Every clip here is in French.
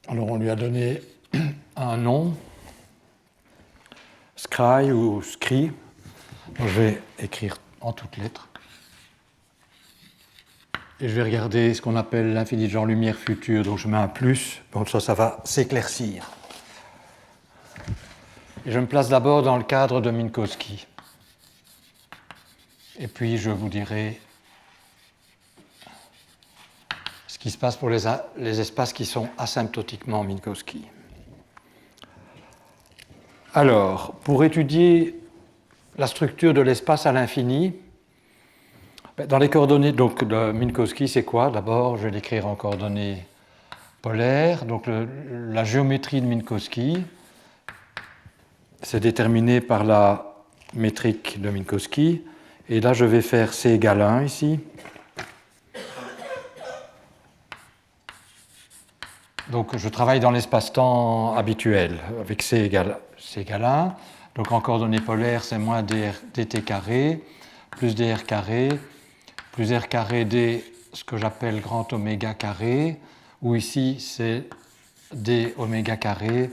Alors on lui a donné un nom, Scry ou Scri. Donc, je vais écrire en toutes lettres. Et je vais regarder ce qu'on appelle l'infini de genre lumière future. Donc je mets un plus, donc ça va s'éclaircir. Et je me place d'abord dans le cadre de Minkowski. Et puis je vous dirai ce qui se passe pour les espaces qui sont asymptotiquement Minkowski. Alors, pour étudier la structure de l'espace à l'infini, dans les coordonnées donc, de Minkowski, c'est quoi? D'abord, je vais l'écrire en coordonnées polaires. Donc, la géométrie de Minkowski, c'est déterminé par la métrique de Minkowski. Et là, je vais faire C égale 1 ici. Donc, je travaille dans l'espace-temps habituel avec C égale 1. Donc, en coordonnées polaires, c'est moins dt carré, plus dr carré, plus r carré d, ce que j'appelle grand oméga carré, ou ici, c'est d oméga carré,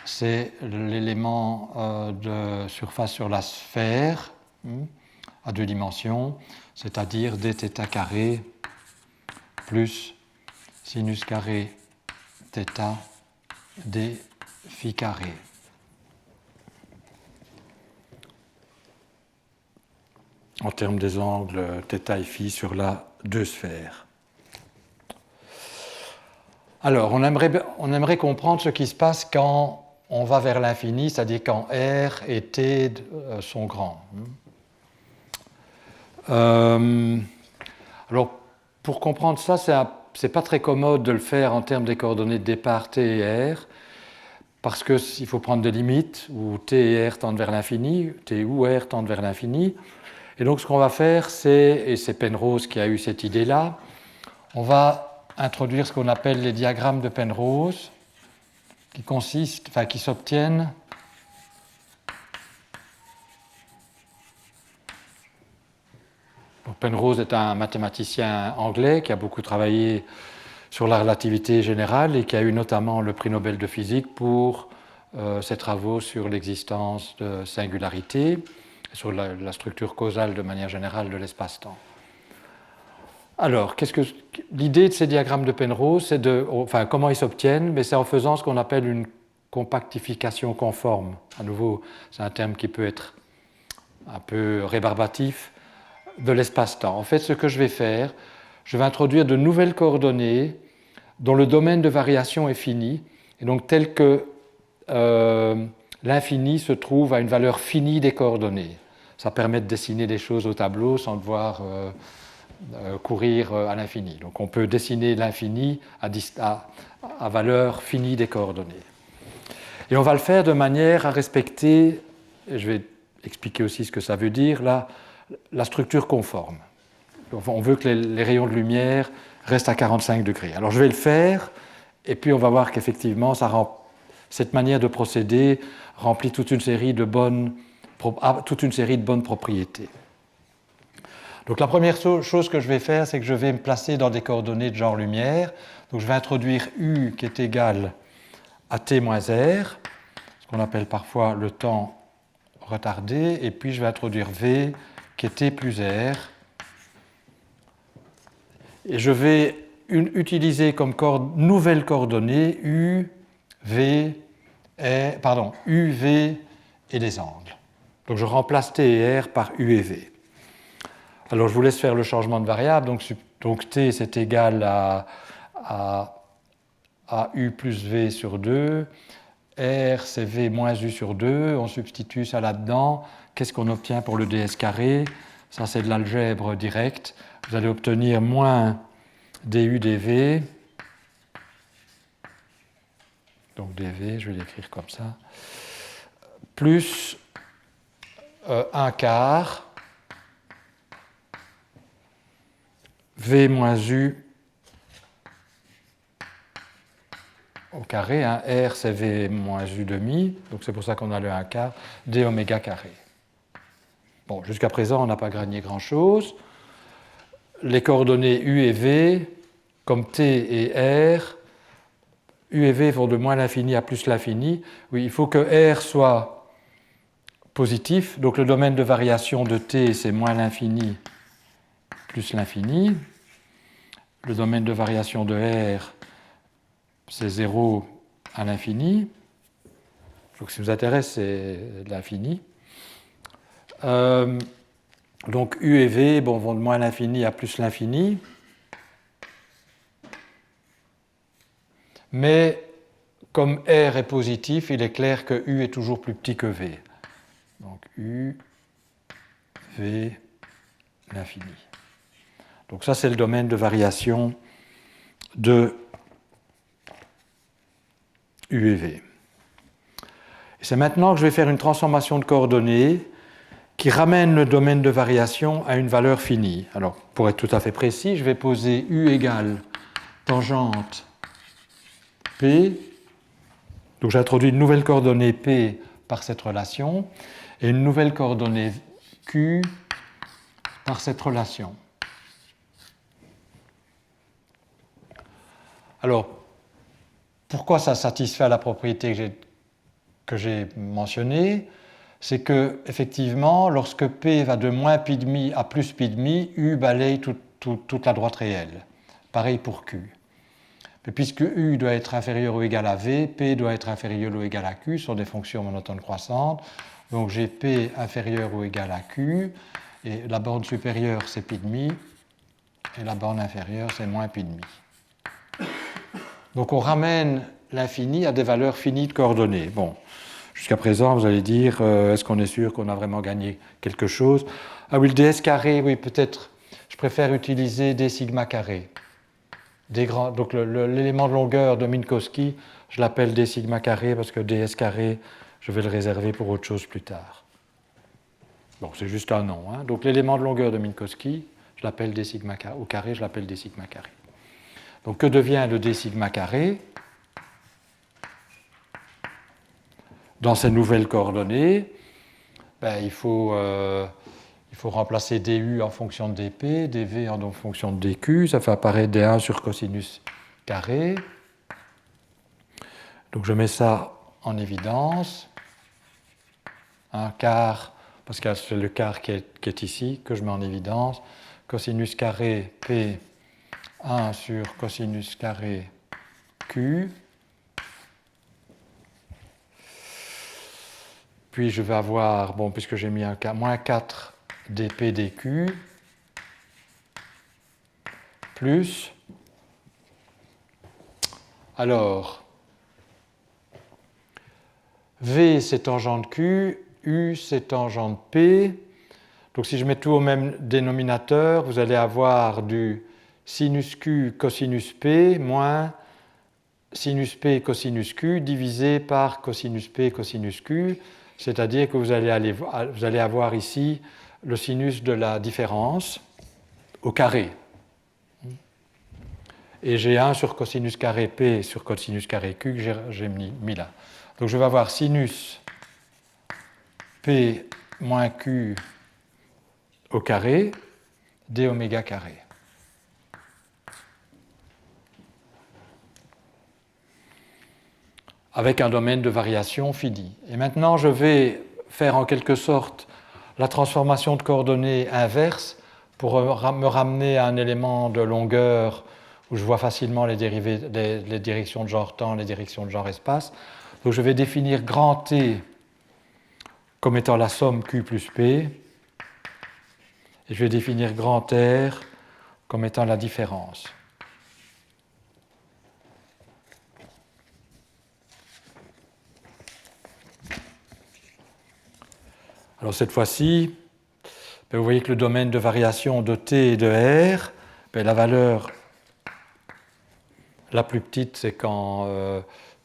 c'est l'élément de surface sur la sphère à 2 dimensions, c'est-à-dire dθ carré plus sinus carré θ d phi carré. En termes des angles θ et phi sur la 2 sphères. Alors, on aimerait comprendre ce qui se passe quand on va vers l'infini, c'est-à-dire quand R et T sont grands. Alors, pour comprendre ça, c'est pas très commode de le faire en termes des coordonnées de départ T et R, parce qu'il faut prendre des limites où T et R tendent vers l'infini, T ou R tendent vers l'infini. Et donc, ce qu'on va faire, et c'est Penrose qui a eu cette idée-là, on va introduire ce qu'on appelle les diagrammes de Penrose, qui s'obtiennent Penrose est un mathématicien anglais qui a beaucoup travaillé sur la relativité générale et qui a eu notamment le prix Nobel de physique pour ses travaux sur l'existence de singularités, sur la structure causale de manière générale de l'espace-temps. Alors, l'idée de ces diagrammes de Penrose, c'est comment ils s'obtiennent, mais c'est en faisant ce qu'on appelle une compactification conforme. À nouveau, c'est un terme qui peut être un peu rébarbatif, de l'espace-temps. En fait, ce que je vais faire, je vais introduire de nouvelles coordonnées dont le domaine de variation est fini, et donc tel que l'infini se trouve à une valeur finie des coordonnées. Ça permet de dessiner des choses au tableau sans devoir courir à l'infini. Donc on peut dessiner l'infini à valeur finie des coordonnées. Et on va le faire de manière à respecter, et je vais expliquer aussi ce que ça veut dire, la structure conforme. On veut que les rayons de lumière restent à 45 degrés. Alors je vais le faire, et puis on va voir qu'effectivement, cette manière de procéder remplit toute une série de bonnes propriétés. Donc la première chose que je vais faire, c'est que je vais me placer dans des coordonnées de genre lumière. Donc je vais introduire U qui est égal à t moins r, ce qu'on appelle parfois le temps retardé, et puis je vais introduire V qui est t plus r. Et je vais utiliser comme nouvelle coordonnée U, V et les angles. Donc je remplace t et r par U et V. Alors je vous laisse faire le changement de variable. Donc Donc T, c'est égal à U plus V sur 2. R, c'est V moins U sur 2. On substitue ça là-dedans. Qu'est-ce qu'on obtient pour le ds carré? Ça, c'est de l'algèbre directe. Vous allez obtenir moins du dv. Donc dv, je vais l'écrire comme ça. Plus 1 quart V moins U au carré. Hein. R, c'est V moins U demi. Donc c'est pour ça qu'on a le 1 quart d oméga carré. Bon, jusqu'à présent, on n'a pas gagné grand-chose. Les coordonnées U et V, comme T et R, U et V vont de moins l'infini à plus l'infini. Oui, il faut que R soit positif. Donc le domaine de variation de T, c'est moins l'infini plus l'infini. Le domaine de variation de R, c'est 0 à l'infini. Donc ce qui nous intéresse, c'est l'infini. Donc U et V vont de moins l'infini à plus l'infini. Mais comme R est positif, il est clair que U est toujours plus petit que V. Donc U, V, l'infini. Donc ça, c'est le domaine de variation de U et V. Et c'est maintenant que je vais faire une transformation de coordonnées qui ramène le domaine de variation à une valeur finie. Alors, pour être tout à fait précis, je vais poser U égale tangente P. Donc j'introduis une nouvelle coordonnée P par cette relation et une nouvelle coordonnée Q par cette relation. Alors, pourquoi ça satisfait la propriété que j'ai mentionnée? C'est que, effectivement, lorsque P va de moins pi demi à plus pi demi, U balaye toute la droite réelle. Pareil pour Q. Mais puisque U doit être inférieur ou égal à V, P doit être inférieur ou égal à Q, ce sont des fonctions monotones croissantes. Donc j'ai P inférieur ou égal à Q, et la borne supérieure c'est pi demi, et la borne inférieure c'est moins pi demi. Donc on ramène l'infini à des valeurs finies de coordonnées. Bon, jusqu'à présent, vous allez dire, est-ce qu'on est sûr qu'on a vraiment gagné quelque chose? Ah oui, le ds carré, oui, peut-être, je préfère utiliser d sigma carré. Donc l'élément de longueur de Minkowski, je l'appelle d sigma carré parce que ds carré, je vais le réserver pour autre chose plus tard. Bon, c'est juste un nom. Hein. Donc l'élément de longueur de Minkowski, je l'appelle d sigma carré, au carré, je l'appelle d sigma carré. Donc que devient le d sigma carré? Dans ces nouvelles coordonnées, il faut remplacer du en fonction de dp, dv en fonction de dq, ça fait apparaître d1 sur cosinus carré. Donc je mets ça en évidence. Un quart, parce que c'est le quart qui est ici, que je mets en évidence. Cosinus carré p 1 sur cosinus carré q. Puis je vais avoir, bon, puisque j'ai mis un cas, moins 4 dp dq, plus, alors, v c'est tangente q, u c'est tangente p. Donc si je mets tout au même dénominateur, vous allez avoir du sinus q cosinus p moins sinus p cosinus q divisé par cosinus p cosinus q. C'est-à-dire que vous allez avoir ici le sinus de la différence au carré. Et j'ai 1 sur cosinus carré P sur cosinus carré Q que j'ai mis là. Donc je vais avoir sinus P moins Q au carré d oméga carré. Avec un domaine de variation fini. Et maintenant, je vais faire en quelque sorte la transformation de coordonnées inverse pour me ramener à un élément de longueur où je vois facilement les directions de genre temps, les directions de genre espace. Donc je vais définir grand T comme étant la somme Q plus P, et je vais définir grand R comme étant la différence. Alors cette fois-ci, vous voyez que le domaine de variation de T et de R, la valeur la plus petite, c'est quand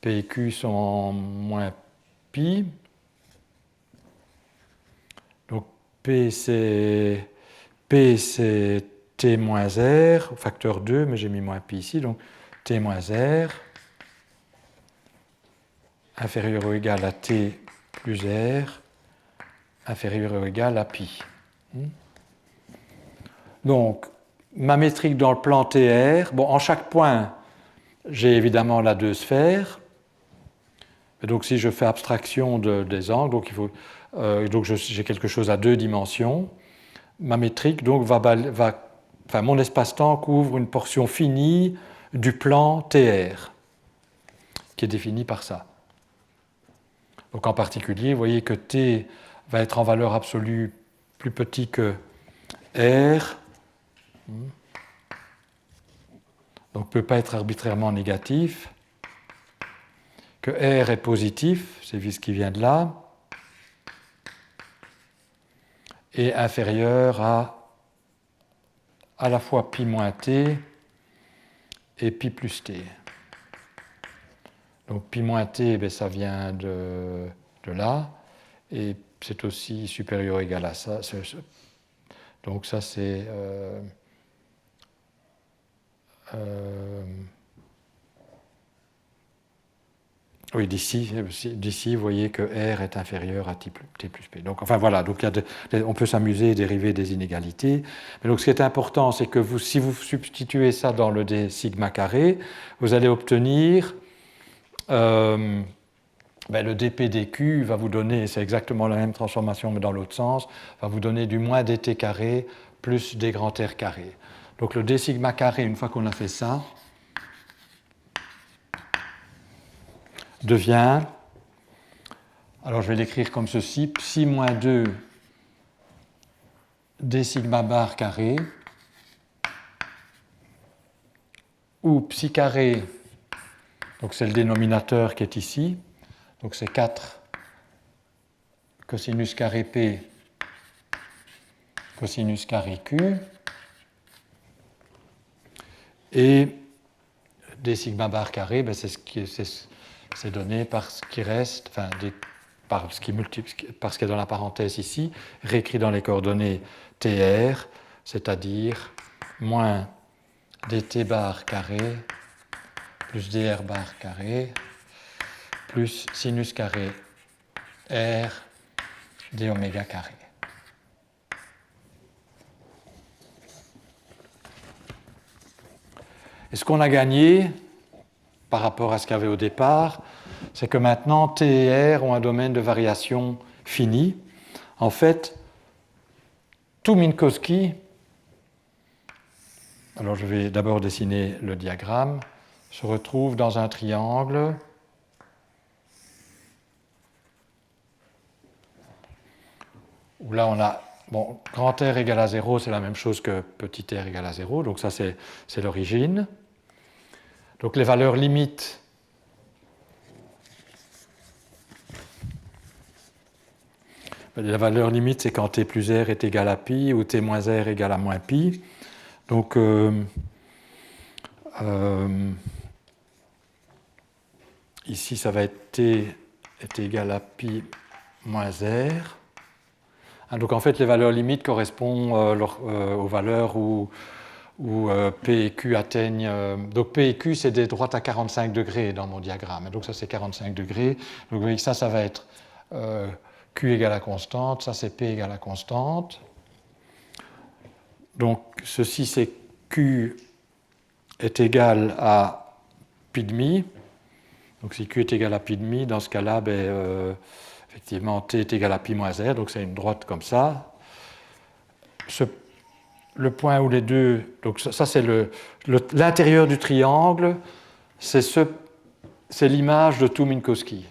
P et Q sont en moins pi. Donc P, c'est T moins R, facteur 2, mais j'ai mis moins pi ici, donc T moins R, inférieur ou égal à T plus R, inférieur ou égal à pi. Donc, ma métrique dans le plan TR, bon, en chaque point, j'ai évidemment la 2 sphères. Et donc, si je fais abstraction des angles, donc, j'ai quelque chose à 2 dimensions. Ma métrique, donc, mon espace-temps couvre une portion finie du plan TR, qui est défini par ça. Donc, en particulier, vous voyez que T va être en valeur absolue plus petit que R. Donc, ne peut pas être arbitrairement négatif. Que R est positif, c'est ce qui vient de là, et inférieur à la fois pi moins t et pi plus t. Donc pi moins t, ça vient de là, et c'est aussi supérieur ou égal à ça. Donc ça c'est... oui, d'ici, vous voyez que R est inférieur à T plus P. Donc, enfin voilà, donc on peut s'amuser et dériver des inégalités. Mais donc, ce qui est important, c'est que si vous substituez ça dans le D sigma carré, vous allez obtenir le dp dq va vous donner, c'est exactement la même transformation, mais dans l'autre sens, va vous donner du moins dt carré plus d grand R carré. Donc, le d sigma carré, une fois qu'on a fait ça, devient, alors je vais l'écrire comme ceci, psi moins 2 d sigma bar carré, ou psi carré, donc c'est le dénominateur qui est ici, donc c'est 4 cosinus carré P cosinus carré Q, et d sigma bar carré, c'est ce qui c'est donné par ce qui reste, enfin, par ce qui est dans la parenthèse ici, réécrit dans les coordonnées TR, c'est-à-dire moins dt bar carré plus dr bar carré plus sinus carré R d oméga carré. Et ce qu'on a gagné par rapport à ce qu'il y avait au départ, c'est que maintenant T et R ont un domaine de variation fini. En fait, tout Minkowski, alors je vais d'abord dessiner le diagramme, se retrouve dans un triangle où là on a, bon, grand R égale à 0, c'est la même chose que petit r égale à 0, donc ça c'est l'origine. Donc les valeurs limites la valeur limite, c'est quand t plus r est égal à pi ou t moins r égale à moins pi. Donc, ici, ça va être t est égal à pi moins r. Donc, en fait, les valeurs limites correspondent aux valeurs où P et Q atteignent... donc, P et Q, c'est des droites à 45 degrés dans mon diagramme. Donc, ça, c'est 45 degrés. Donc, vous voyez que ça va être... Q égale à constante, ça c'est P égale à constante. Donc ceci c'est Q est égal à pi demi. Donc si Q est égal à pi demi, dans ce cas-là, effectivement T est égal à pi moins R, donc c'est une droite comme ça. Le point où les deux, donc ça c'est l'intérieur du triangle, c'est l'image de tout Minkowski.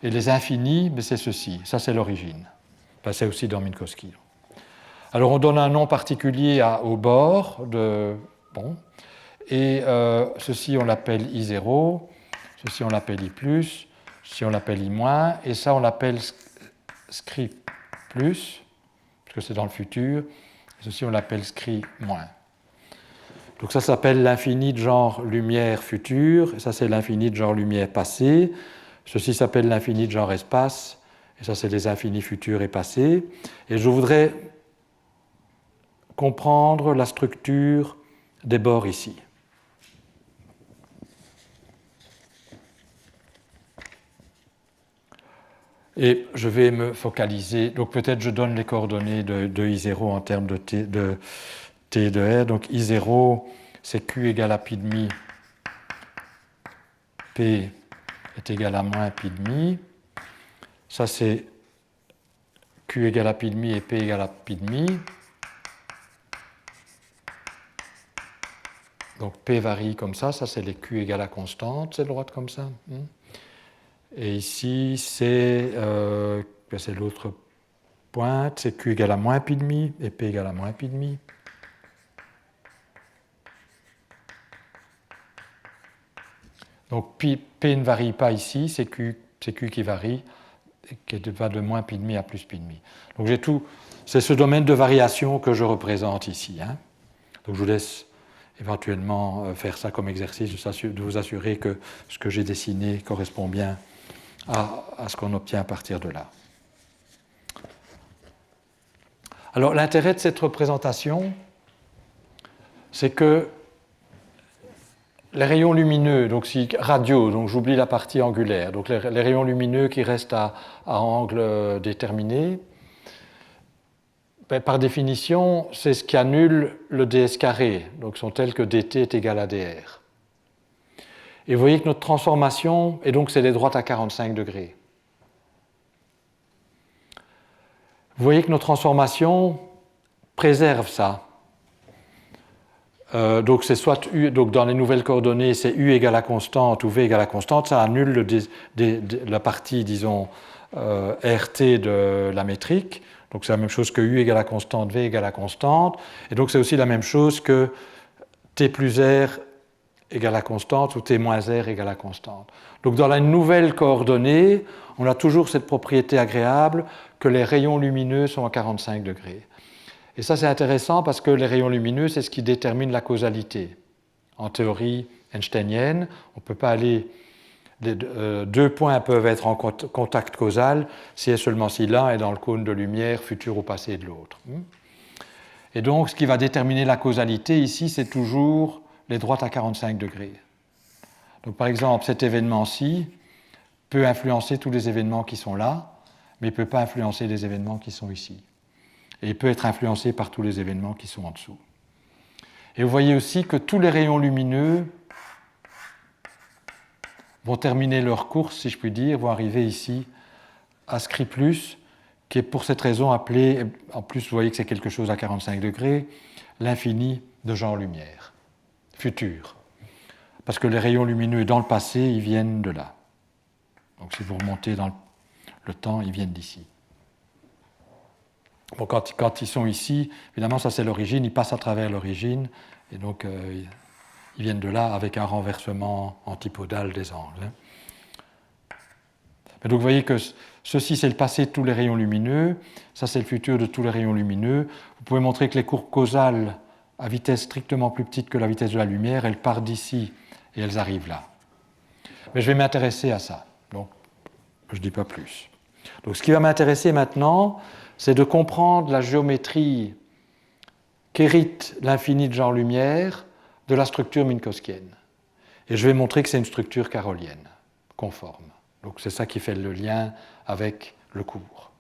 Et les infinis, c'est ceci. Ça, c'est l'origine. C'est aussi dans Minkowski. Alors on donne un nom particulier au bord de... Bon, et ceci on l'appelle I0, ceci on l'appelle I+, ceci on l'appelle I-, et ça on l'appelle scri+, parce que c'est dans le futur, et ceci on l'appelle scri-. Donc ça s'appelle l'infini de genre lumière futur, et ça c'est l'infini de genre lumière passé, ceci s'appelle l'infini de genre espace, et ça c'est les infinis futurs et passés, et je voudrais comprendre la structure des bords ici. Et je vais me focaliser, donc peut-être je donne les coordonnées de I0 en termes de T et de R. Donc I0, c'est Q égale à pi demi, P est égal à moins pi demi. Ça c'est Q égale à pi demi et P égale à pi demi. Donc P varie comme ça c'est les Q égale à constante, c'est droite comme ça. Et ici, c'est l'autre pointe, c'est Q égale à moins pi demi et P égale à moins pi demi. Donc P ne varie pas ici, c'est Q qui varie, qui va de moins pi demi à plus pi demi. Donc j'ai tout, c'est ce domaine de variation que je représente ici. Donc je vous laisse éventuellement faire ça comme exercice, de vous assurer que ce que j'ai dessiné correspond bien à ce qu'on obtient à partir de là. Alors l'intérêt de cette représentation, c'est que les rayons lumineux, donc si radio, donc j'oublie la partie angulaire, donc les rayons lumineux qui restent à angle déterminé, ben, par définition, c'est ce qui annule le ds carré, donc sont tels que dt est égal à dr. Et vous voyez que notre transformation, et donc c'est les droites à 45 degrés. Vous voyez que notre transformation préserve ça. Donc c'est soit U, donc dans les nouvelles coordonnées, c'est U égale à constante ou V égale à constante, ça annule la partie, disons, RT de la métrique. Donc c'est la même chose que U égale à constante, V égale à constante. Et donc c'est aussi la même chose que T plus R égale à constante ou T moins R égale à constante. Donc dans la nouvelle coordonnée, on a toujours cette propriété agréable que les rayons lumineux sont à 45 degrés. Et ça c'est intéressant parce que les rayons lumineux, c'est ce qui détermine la causalité. En théorie einsteinienne, on ne peut pas aller... deux points peuvent être en contact causal si et seulement si l'un est dans le cône de lumière futur ou passé de l'autre. Et donc ce qui va déterminer la causalité ici, c'est toujours les droites à 45 degrés. Donc par exemple, cet événement-ci peut influencer tous les événements qui sont là, mais il ne peut pas influencer les événements qui sont ici. Et il peut être influencé par tous les événements qui sont en dessous. Et vous voyez aussi que tous les rayons lumineux vont terminer leur course, si je puis dire, vont arriver ici à scri+, qui est pour cette raison appelé, en plus vous voyez que c'est quelque chose à 45 degrés, l'infini de genre lumière, futur. Parce que les rayons lumineux dans le passé, ils viennent de là. Donc si vous remontez dans le temps, ils viennent d'ici. Bon, quand ils sont ici, évidemment ça c'est l'origine, ils passent à travers l'origine, et donc ils viennent de là avec un renversement antipodal des angles. Mais donc vous voyez que ceci c'est le passé de tous les rayons lumineux, ça c'est le futur de tous les rayons lumineux. Vous pouvez montrer que les courbes causales à vitesse strictement plus petite que la vitesse de la lumière, elles partent d'ici et elles arrivent là. Mais je vais m'intéresser à ça, donc je ne dis pas plus. Donc ce qui va m'intéresser maintenant, c'est de comprendre la géométrie qu'hérite l'infini de genre lumière de la structure minkowskienne. Et je vais montrer que c'est une structure carolienne, conforme. Donc c'est ça qui fait le lien avec le cours.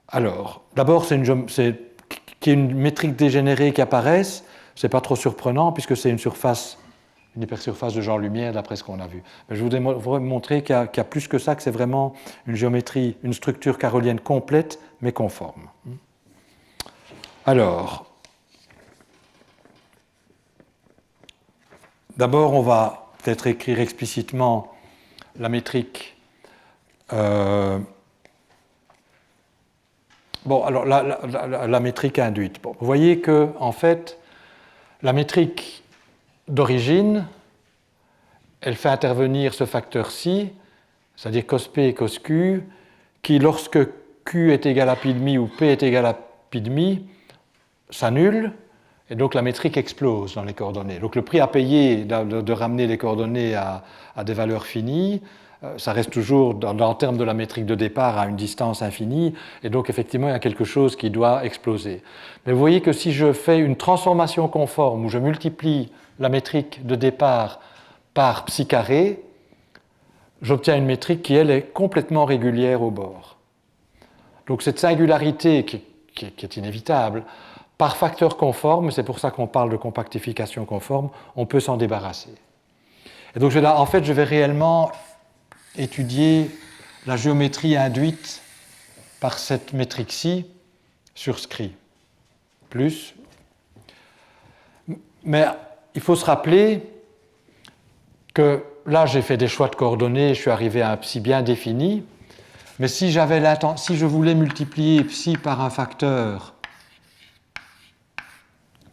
Alors, d'abord, qu'il y ait une métrique dégénérée qui apparaisse, ce n'est pas trop surprenant puisque c'est une hypersurface de genre lumière d'après ce qu'on a vu. Mais je voudrais montrer qu'il y a plus que ça, que c'est vraiment une géométrie, une structure carolienne complète mais conforme. Alors, d'abord on va peut-être écrire explicitement la métrique. Bon, alors la métrique induite. Bon, vous voyez que, en fait, la métrique d'origine, elle fait intervenir ce facteur-ci, c'est-à-dire cos P et cos Q, qui, lorsque Q est égal à pi demi ou P est égal à pi demi, s'annule, et donc la métrique explose dans les coordonnées. Donc le prix à payer de ramener les coordonnées à des valeurs finies, ça reste toujours, en termes de la métrique de départ, à une distance infinie, et donc effectivement il y a quelque chose qui doit exploser. Mais vous voyez que si je fais une transformation conforme, où je multiplie la métrique de départ par psi carré, j'obtiens une métrique qui, elle, est complètement régulière au bord. Donc cette singularité qui est inévitable, par facteur conforme, c'est pour ça qu'on parle de compactification conforme, on peut s'en débarrasser. Et donc en fait, je vais réellement étudier la géométrie induite par cette métrique-ci sur scri. Plus. Mais il faut se rappeler que là, j'ai fait des choix de coordonnées, je suis arrivé à un psi bien défini, mais si je voulais multiplier psi par un facteur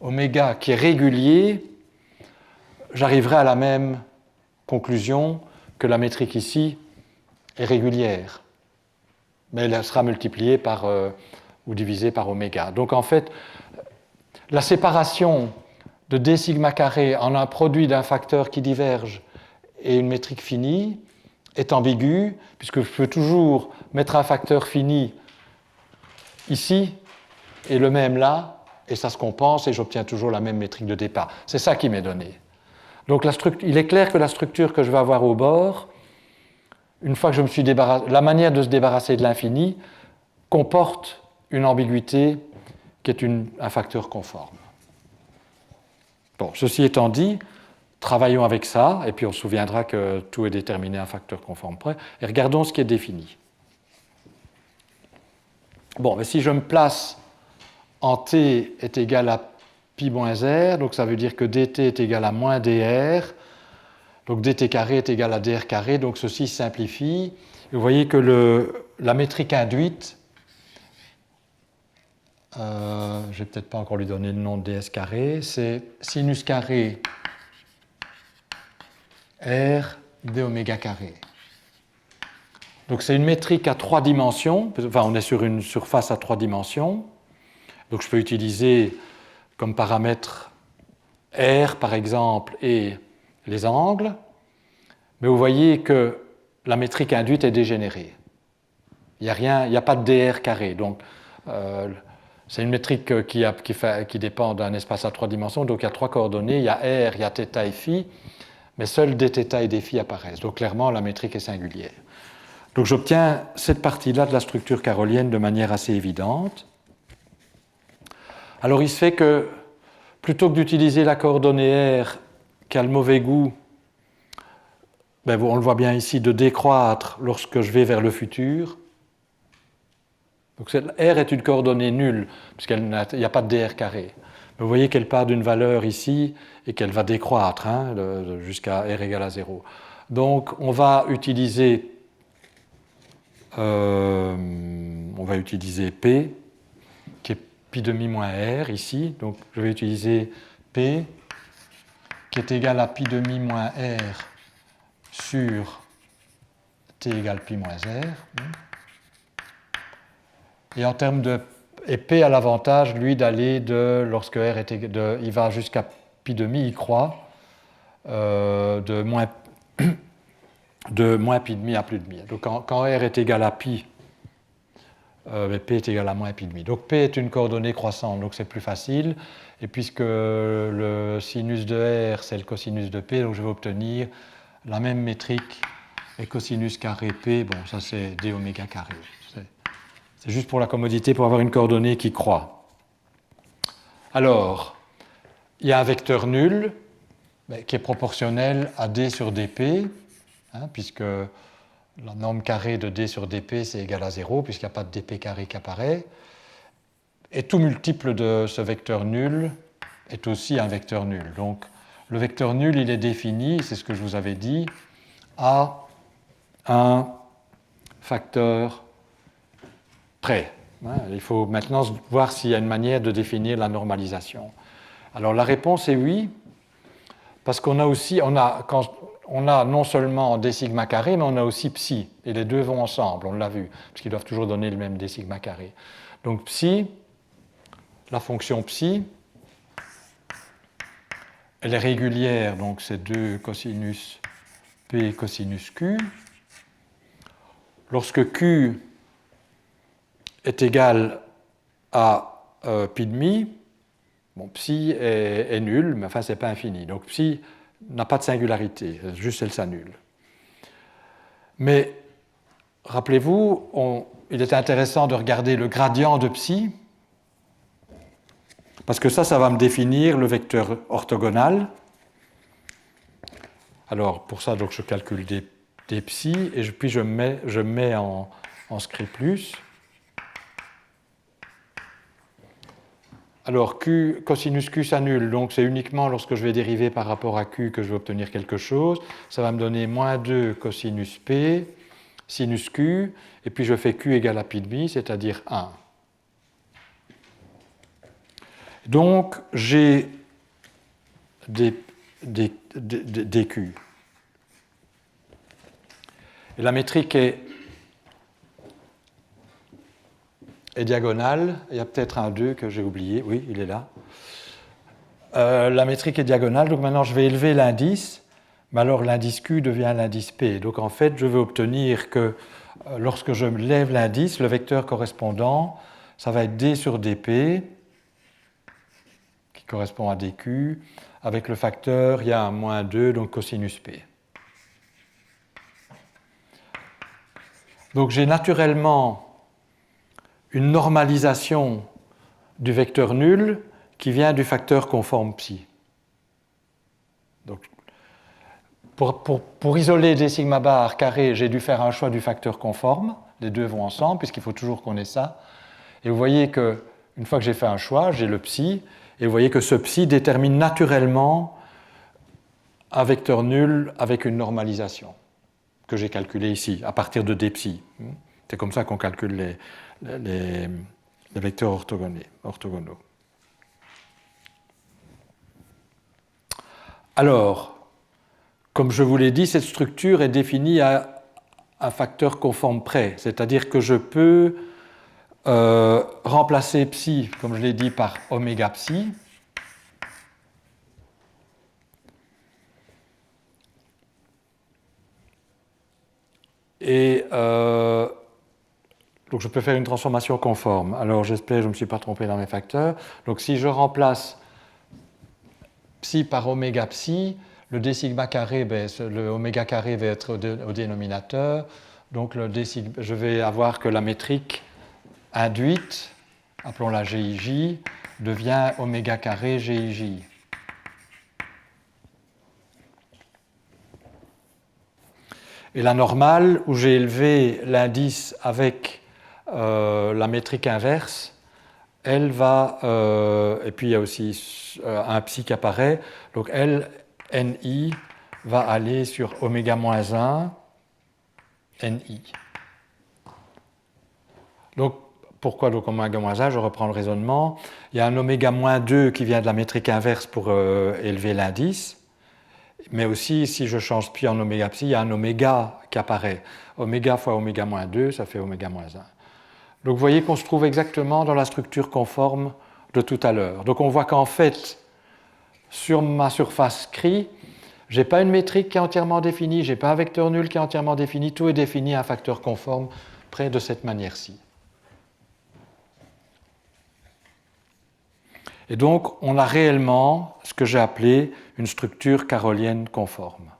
oméga qui est régulier, j'arriverai à la même conclusion que la métrique ici est régulière, mais elle sera multipliée par ou divisée par oméga. Donc en fait, la séparation de d sigma carré en un produit d'un facteur qui diverge et une métrique finie est ambiguë, puisque je peux toujours mettre un facteur fini ici et le même là, et ça se compense et j'obtiens toujours la même métrique de départ. C'est ça qui m'est donné. Donc il est clair que la structure que je vais avoir au bord, une fois que je me suis débarrassé, la manière de se débarrasser de l'infini comporte une ambiguïté qui est un facteur conforme. Bon, ceci étant dit, travaillons avec ça, et puis on se souviendra que tout est déterminé à un facteur conforme près, et regardons ce qui est défini. Bon, mais si je me place en t est égal à pi moins r, donc ça veut dire que dt est égal à moins dr, donc dt carré est égal à dr carré, donc ceci simplifie. Et vous voyez que la métrique induite, je ne vais peut-être pas encore lui donner le nom de ds carré, c'est sinus carré r d oméga carré. Donc c'est une métrique à 3 dimensions, enfin on est sur une surface à 3 dimensions, donc je peux utiliser comme paramètre r par exemple et les angles, mais vous voyez que la métrique induite est dégénérée. Il n'y a pas de dr carré, donc c'est une métrique qui dépend d'un espace à 3 dimensions, donc il y a 3 coordonnées, il y a r, il y a θ et φ, mais seuls dθ et dφ apparaissent, donc clairement la métrique est singulière. Donc j'obtiens cette partie-là de la structure carolienne de manière assez évidente. Alors il se fait que, plutôt que d'utiliser la coordonnée r qui a le mauvais goût, ben, on le voit bien ici, de décroître lorsque je vais vers le futur. Donc r est une coordonnée nulle, puisqu'il n'y a pas de dr carré. Mais vous voyez qu'elle part d'une valeur ici et qu'elle va décroître jusqu'à r égale à 0. Donc on va utiliser P, qui est pi demi moins R ici. Donc je vais utiliser P, qui est égal à pi demi moins R sur T égale pi moins R. Et en termes de... Et P a l'avantage, lui, d'aller lorsque R est égal, il va jusqu'à pi demi, il croît, de moins pi demi à plus demi. Donc quand R est égal à pi, P est égal à moins pi demi. Donc P est une coordonnée croissante, donc c'est plus facile. Et puisque le sinus de R, c'est le cosinus de P, donc je vais obtenir la même métrique et cosinus carré P, bon, ça c'est d oméga carré. C'est juste pour la commodité, pour avoir une coordonnée qui croît. Alors, il y a un vecteur nul qui est proportionnel à d sur dp, puisque la norme carrée de d sur dp, c'est égal à 0, puisqu'il n'y a pas de dp carré qui apparaît. Et tout multiple de ce vecteur nul est aussi un vecteur nul. Donc, le vecteur nul, il est défini, c'est ce que je vous avais dit, à un facteur près. Il faut maintenant voir s'il y a une manière de définir la normalisation. Alors la réponse est oui, parce qu'on a aussi, on a non seulement d sigma carré, mais on a aussi psi, et les deux vont ensemble, on l'a vu, parce qu'ils doivent toujours donner le même d sigma carré. Donc psi, la fonction psi, elle est régulière, donc c'est 2 cosinus p cosinus q. Lorsque q est égal à pi demi, bon, psi est nul, mais enfin, ce n'est pas infini. Donc, psi n'a pas de singularité, juste elle s'annule. Mais, rappelez-vous, il est intéressant de regarder le gradient de psi, parce que ça va me définir le vecteur orthogonal. Alors, pour ça, donc, je calcule des psi, et puis je mets en script plus. Alors, q, cosinus q s'annule, donc c'est uniquement lorsque je vais dériver par rapport à q que je vais obtenir quelque chose. Ça va me donner moins 2 cosinus p, sinus q, et puis je fais q égale à pi demi, c'est-à-dire 1. Donc, j'ai des q. Et la métrique est diagonale. Il y a peut-être un 2 que j'ai oublié. Oui, il est là. La métrique est diagonale, donc maintenant je vais élever l'indice, mais alors l'indice Q devient l'indice P. Donc en fait, je veux obtenir que lorsque je lève l'indice, le vecteur correspondant, ça va être d sur dp, qui correspond à dq, avec le facteur, il y a un moins 2, donc cosinus P. Donc j'ai naturellement une normalisation du vecteur nul qui vient du facteur conforme psi. Donc, pour isoler d sigma bar carré, j'ai dû faire un choix du facteur conforme. Les deux vont ensemble, puisqu'il faut toujours qu'on ait ça. Et vous voyez qu'une fois que j'ai fait un choix, j'ai le psi, et vous voyez que ce psi détermine naturellement un vecteur nul avec une normalisation que j'ai calculée ici, à partir de d psi. C'est comme ça qu'on calcule les vecteurs orthogonaux. Alors, comme je vous l'ai dit, cette structure est définie à un facteur conforme près, c'est-à-dire que je peux remplacer psi, comme je l'ai dit, par oméga psi. Et donc je peux faire une transformation conforme. Alors j'espère que je ne me suis pas trompé dans mes facteurs. Donc si je remplace psi par oméga psi, le d sigma carré, le oméga carré va être au dénominateur. Donc je vais avoir que la métrique induite, appelons-la GIJ, devient oméga carré GIJ. Et la normale, où j'ai élevé l'indice avec la métrique inverse, elle va, et puis il y a aussi un psi qui apparaît, donc elle, NI, va aller sur oméga-1, NI. Donc, pourquoi donc oméga-1? Je reprends le raisonnement. Il y a un oméga-2 qui vient de la métrique inverse pour élever l'indice, mais aussi, si je change pi en oméga psi, il y a un oméga qui apparaît. Oméga fois oméga-2, ça fait oméga-1. Donc vous voyez qu'on se trouve exactement dans la structure conforme de tout à l'heure. Donc on voit qu'en fait, sur ma surface CRI, je n'ai pas une métrique qui est entièrement définie, je n'ai pas un vecteur nul qui est entièrement défini, tout est défini à un facteur conforme près de cette manière-ci. Et donc on a réellement ce que j'ai appelé une structure carolienne conforme.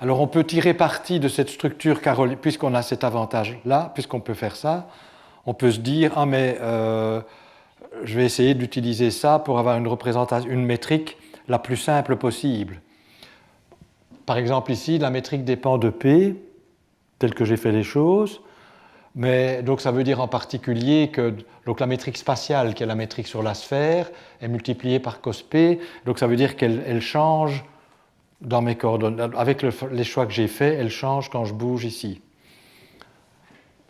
Alors on peut tirer parti de cette structure carolienne, puisqu'on a cet avantage-là, puisqu'on peut faire ça, on peut se dire, ah mais je vais essayer d'utiliser ça pour avoir une représentation, une métrique la plus simple possible. Par exemple ici, la métrique dépend de P, telle que j'ai fait les choses, mais donc ça veut dire en particulier que donc, la métrique spatiale, qui est la métrique sur la sphère, est multipliée par cos P, donc ça veut dire qu'elle change dans mes coordonnées, avec les choix que j'ai faits, elles changent quand je bouge ici.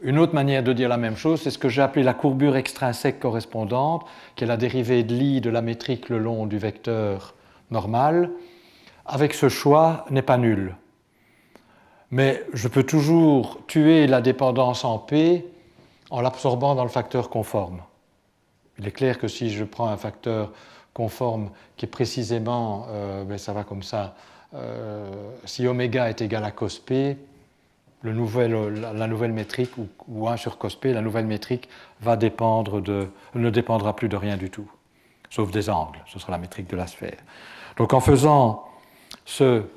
Une autre manière de dire la même chose, c'est ce que j'ai appelé la courbure extrinsèque correspondante, qui est la dérivée de l'i de la métrique le long du vecteur normal. Avec ce choix, n'est pas nul. Mais je peux toujours tuer la dépendance en P en l'absorbant dans le facteur conforme. Il est clair que si je prends un facteur conforme qui est précisément, ça va comme ça, si oméga est égal à cos P, la nouvelle métrique, ou 1 sur cos P, la nouvelle métrique ne dépendra plus de rien du tout, sauf des angles. Ce sera la métrique de la sphère. Donc en faisant cette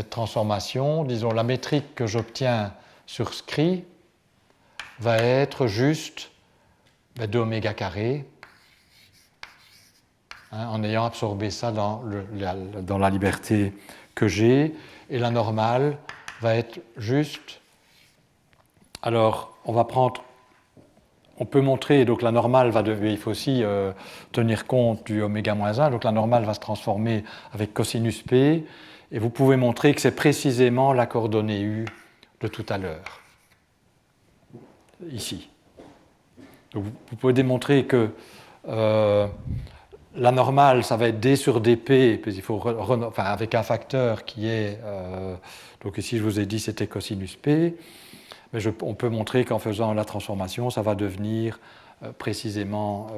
transformation, disons, la métrique que j'obtiens sur scri va être juste 2 oméga carré, en ayant absorbé ça dans la liberté que j'ai, et la normale va être juste. Alors, on peut montrer, donc la normale il faut aussi tenir compte du oméga moins 1, donc la normale va se transformer avec cosinus P, et vous pouvez montrer que c'est précisément la coordonnée U de tout à l'heure, ici. Donc vous pouvez démontrer que la normale, ça va être d sur dp, puis il faut avec un facteur qui est, donc ici je vous ai dit c'était cosinus p, mais on peut montrer qu'en faisant la transformation, ça va devenir précisément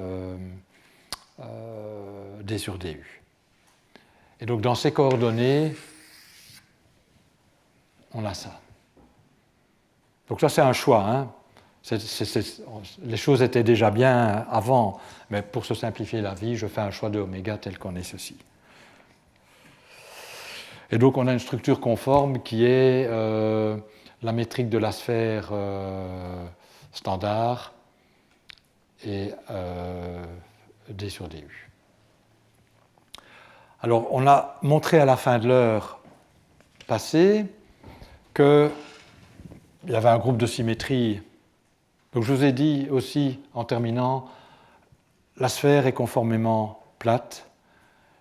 d sur du. Et donc dans ces coordonnées, on a ça. Donc ça c'est un choix, hein. Les choses étaient déjà bien avant, mais pour se simplifier la vie, je fais un choix de oméga tel qu'on est ceci. Et donc on a une structure conforme qui est la métrique de la sphère standard et d sur du. Alors on a montré à la fin de l'heure passée qu'il y avait un groupe de symétrie. Donc je vous ai dit aussi, en terminant, la sphère est conformément plate.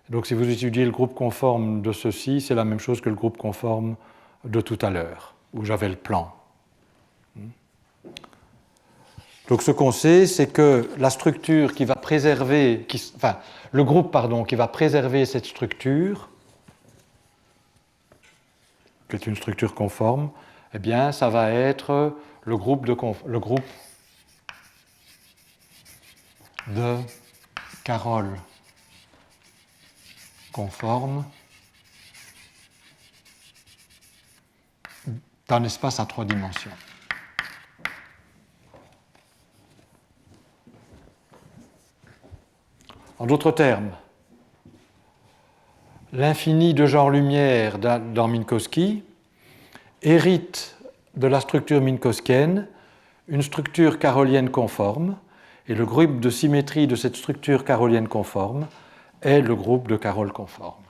Donc si vous étudiez le groupe conforme de ceci, c'est la même chose que le groupe conforme de tout à l'heure, où j'avais le plan. Donc ce qu'on sait, c'est que la structure qui va préserver, le groupe qui va préserver cette structure, qui est une structure conforme, eh bien ça va être le groupe de Carol conforme d'un espace à 3 dimensions. En d'autres termes, l'infini de genre lumière dans Minkowski hérite de la structure minkowskienne une structure carolienne conforme, et le groupe de symétrie de cette structure carolienne conforme est le groupe de Carol conforme.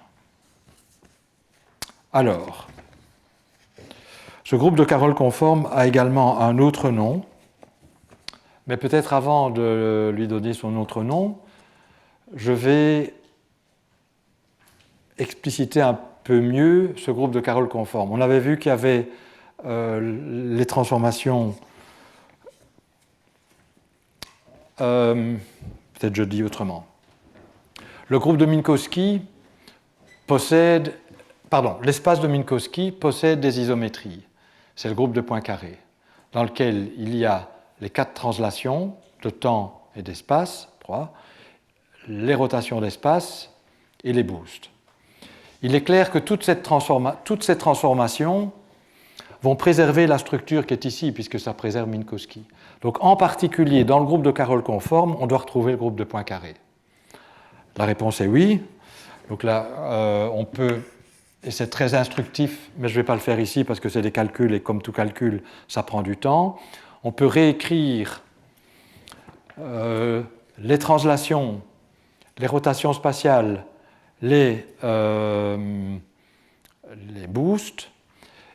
Alors, ce groupe de Carol conforme a également un autre nom, mais peut-être avant de lui donner son autre nom, je vais expliciter un peu mieux ce groupe de Carol conforme. On avait vu qu'il y avait les transformations, peut-être je dis autrement. Le groupe de Minkowski l'espace de Minkowski possède des isométries. C'est le groupe de Poincaré, dans lequel il y a les 4 translations de temps et d'espace, 3, les rotations d'espace et les boosts. Il est clair que toutes ces transformations vont préserver la structure qui est ici, puisque ça préserve Minkowski. Donc en particulier, dans le groupe de Carol conforme, on doit retrouver le groupe de Poincaré. La réponse est oui. Donc là, on peut, et c'est très instructif, mais je ne vais pas le faire ici parce que c'est des calculs, et comme tout calcul, ça prend du temps. On peut réécrire les translations, les rotations spatiales, les boosts,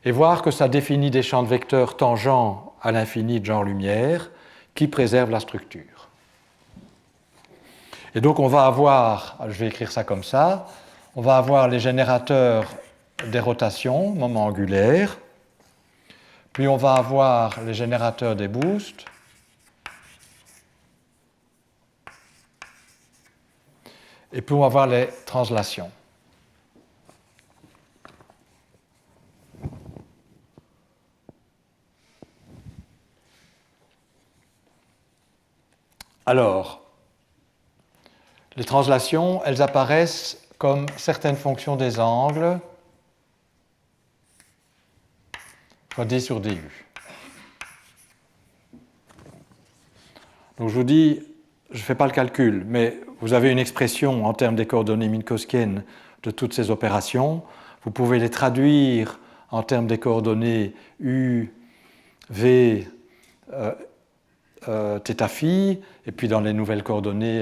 et voir que ça définit des champs de vecteurs tangents à l'infini de genre lumière qui préservent la structure. Et donc on va avoir, je vais écrire ça comme ça, on va avoir les générateurs des rotations, moment angulaire, puis on va avoir les générateurs des boosts, et puis on va avoir les translations. Alors, les translations, elles apparaissent comme certaines fonctions des angles fois d sur du. Donc je vous dis, je ne fais pas le calcul, mais vous avez une expression en termes des coordonnées minkowskiennes de toutes ces opérations. Vous pouvez les traduire en termes des coordonnées U, V, θ phi, et puis dans les nouvelles coordonnées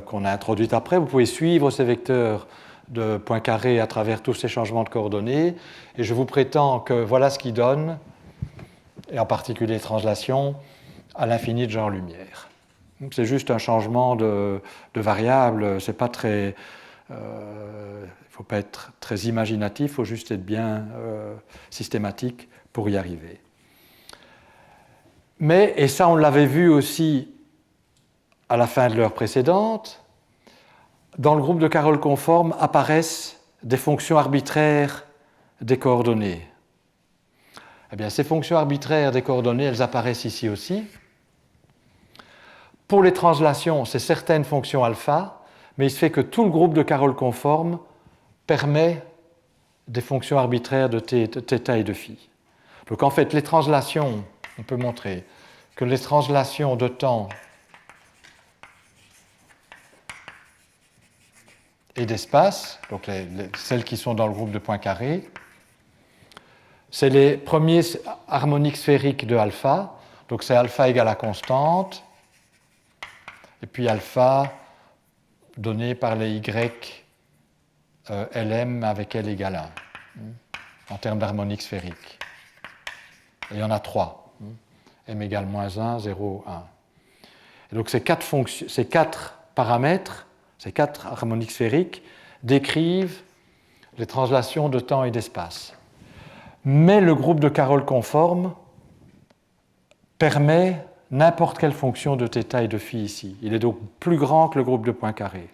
qu'on a introduites après, vous pouvez suivre ces vecteurs de points carrés à travers tous ces changements de coordonnées, et je vous prétends que voilà ce qui donne, et en particulier les translations, à l'infini de genre-lumière. C'est juste un changement de variable, c'est pas très... il ne faut pas être très imaginatif, il faut juste être bien systématique pour y arriver. Mais, et ça on l'avait vu aussi à la fin de l'heure précédente, dans le groupe de Carroll conforme apparaissent des fonctions arbitraires des coordonnées. Eh bien, ces fonctions arbitraires des coordonnées, elles apparaissent ici aussi. Pour les translations, c'est certaines fonctions alpha, mais il se fait que tout le groupe de Carroll conforme permet des fonctions arbitraires de θ et de phi. Donc en fait, les translations, on peut montrer que les translations de temps et d'espace, donc celles qui sont dans le groupe de points carrés, c'est les premiers harmoniques sphériques de alpha, donc c'est alpha égale à constante, et puis alpha donné par les y Lm avec L égale 1, en termes d'harmonique sphérique. Et il y en a 3, m égale moins 1, 0, 1. Et donc ces quatre paramètres, ces 4 harmoniques sphériques, décrivent les translations de temps et d'espace. Mais le groupe de Carroll conforme permet n'importe quelle fonction de θ et de phi ici. Il est donc plus grand que le groupe de points carrés.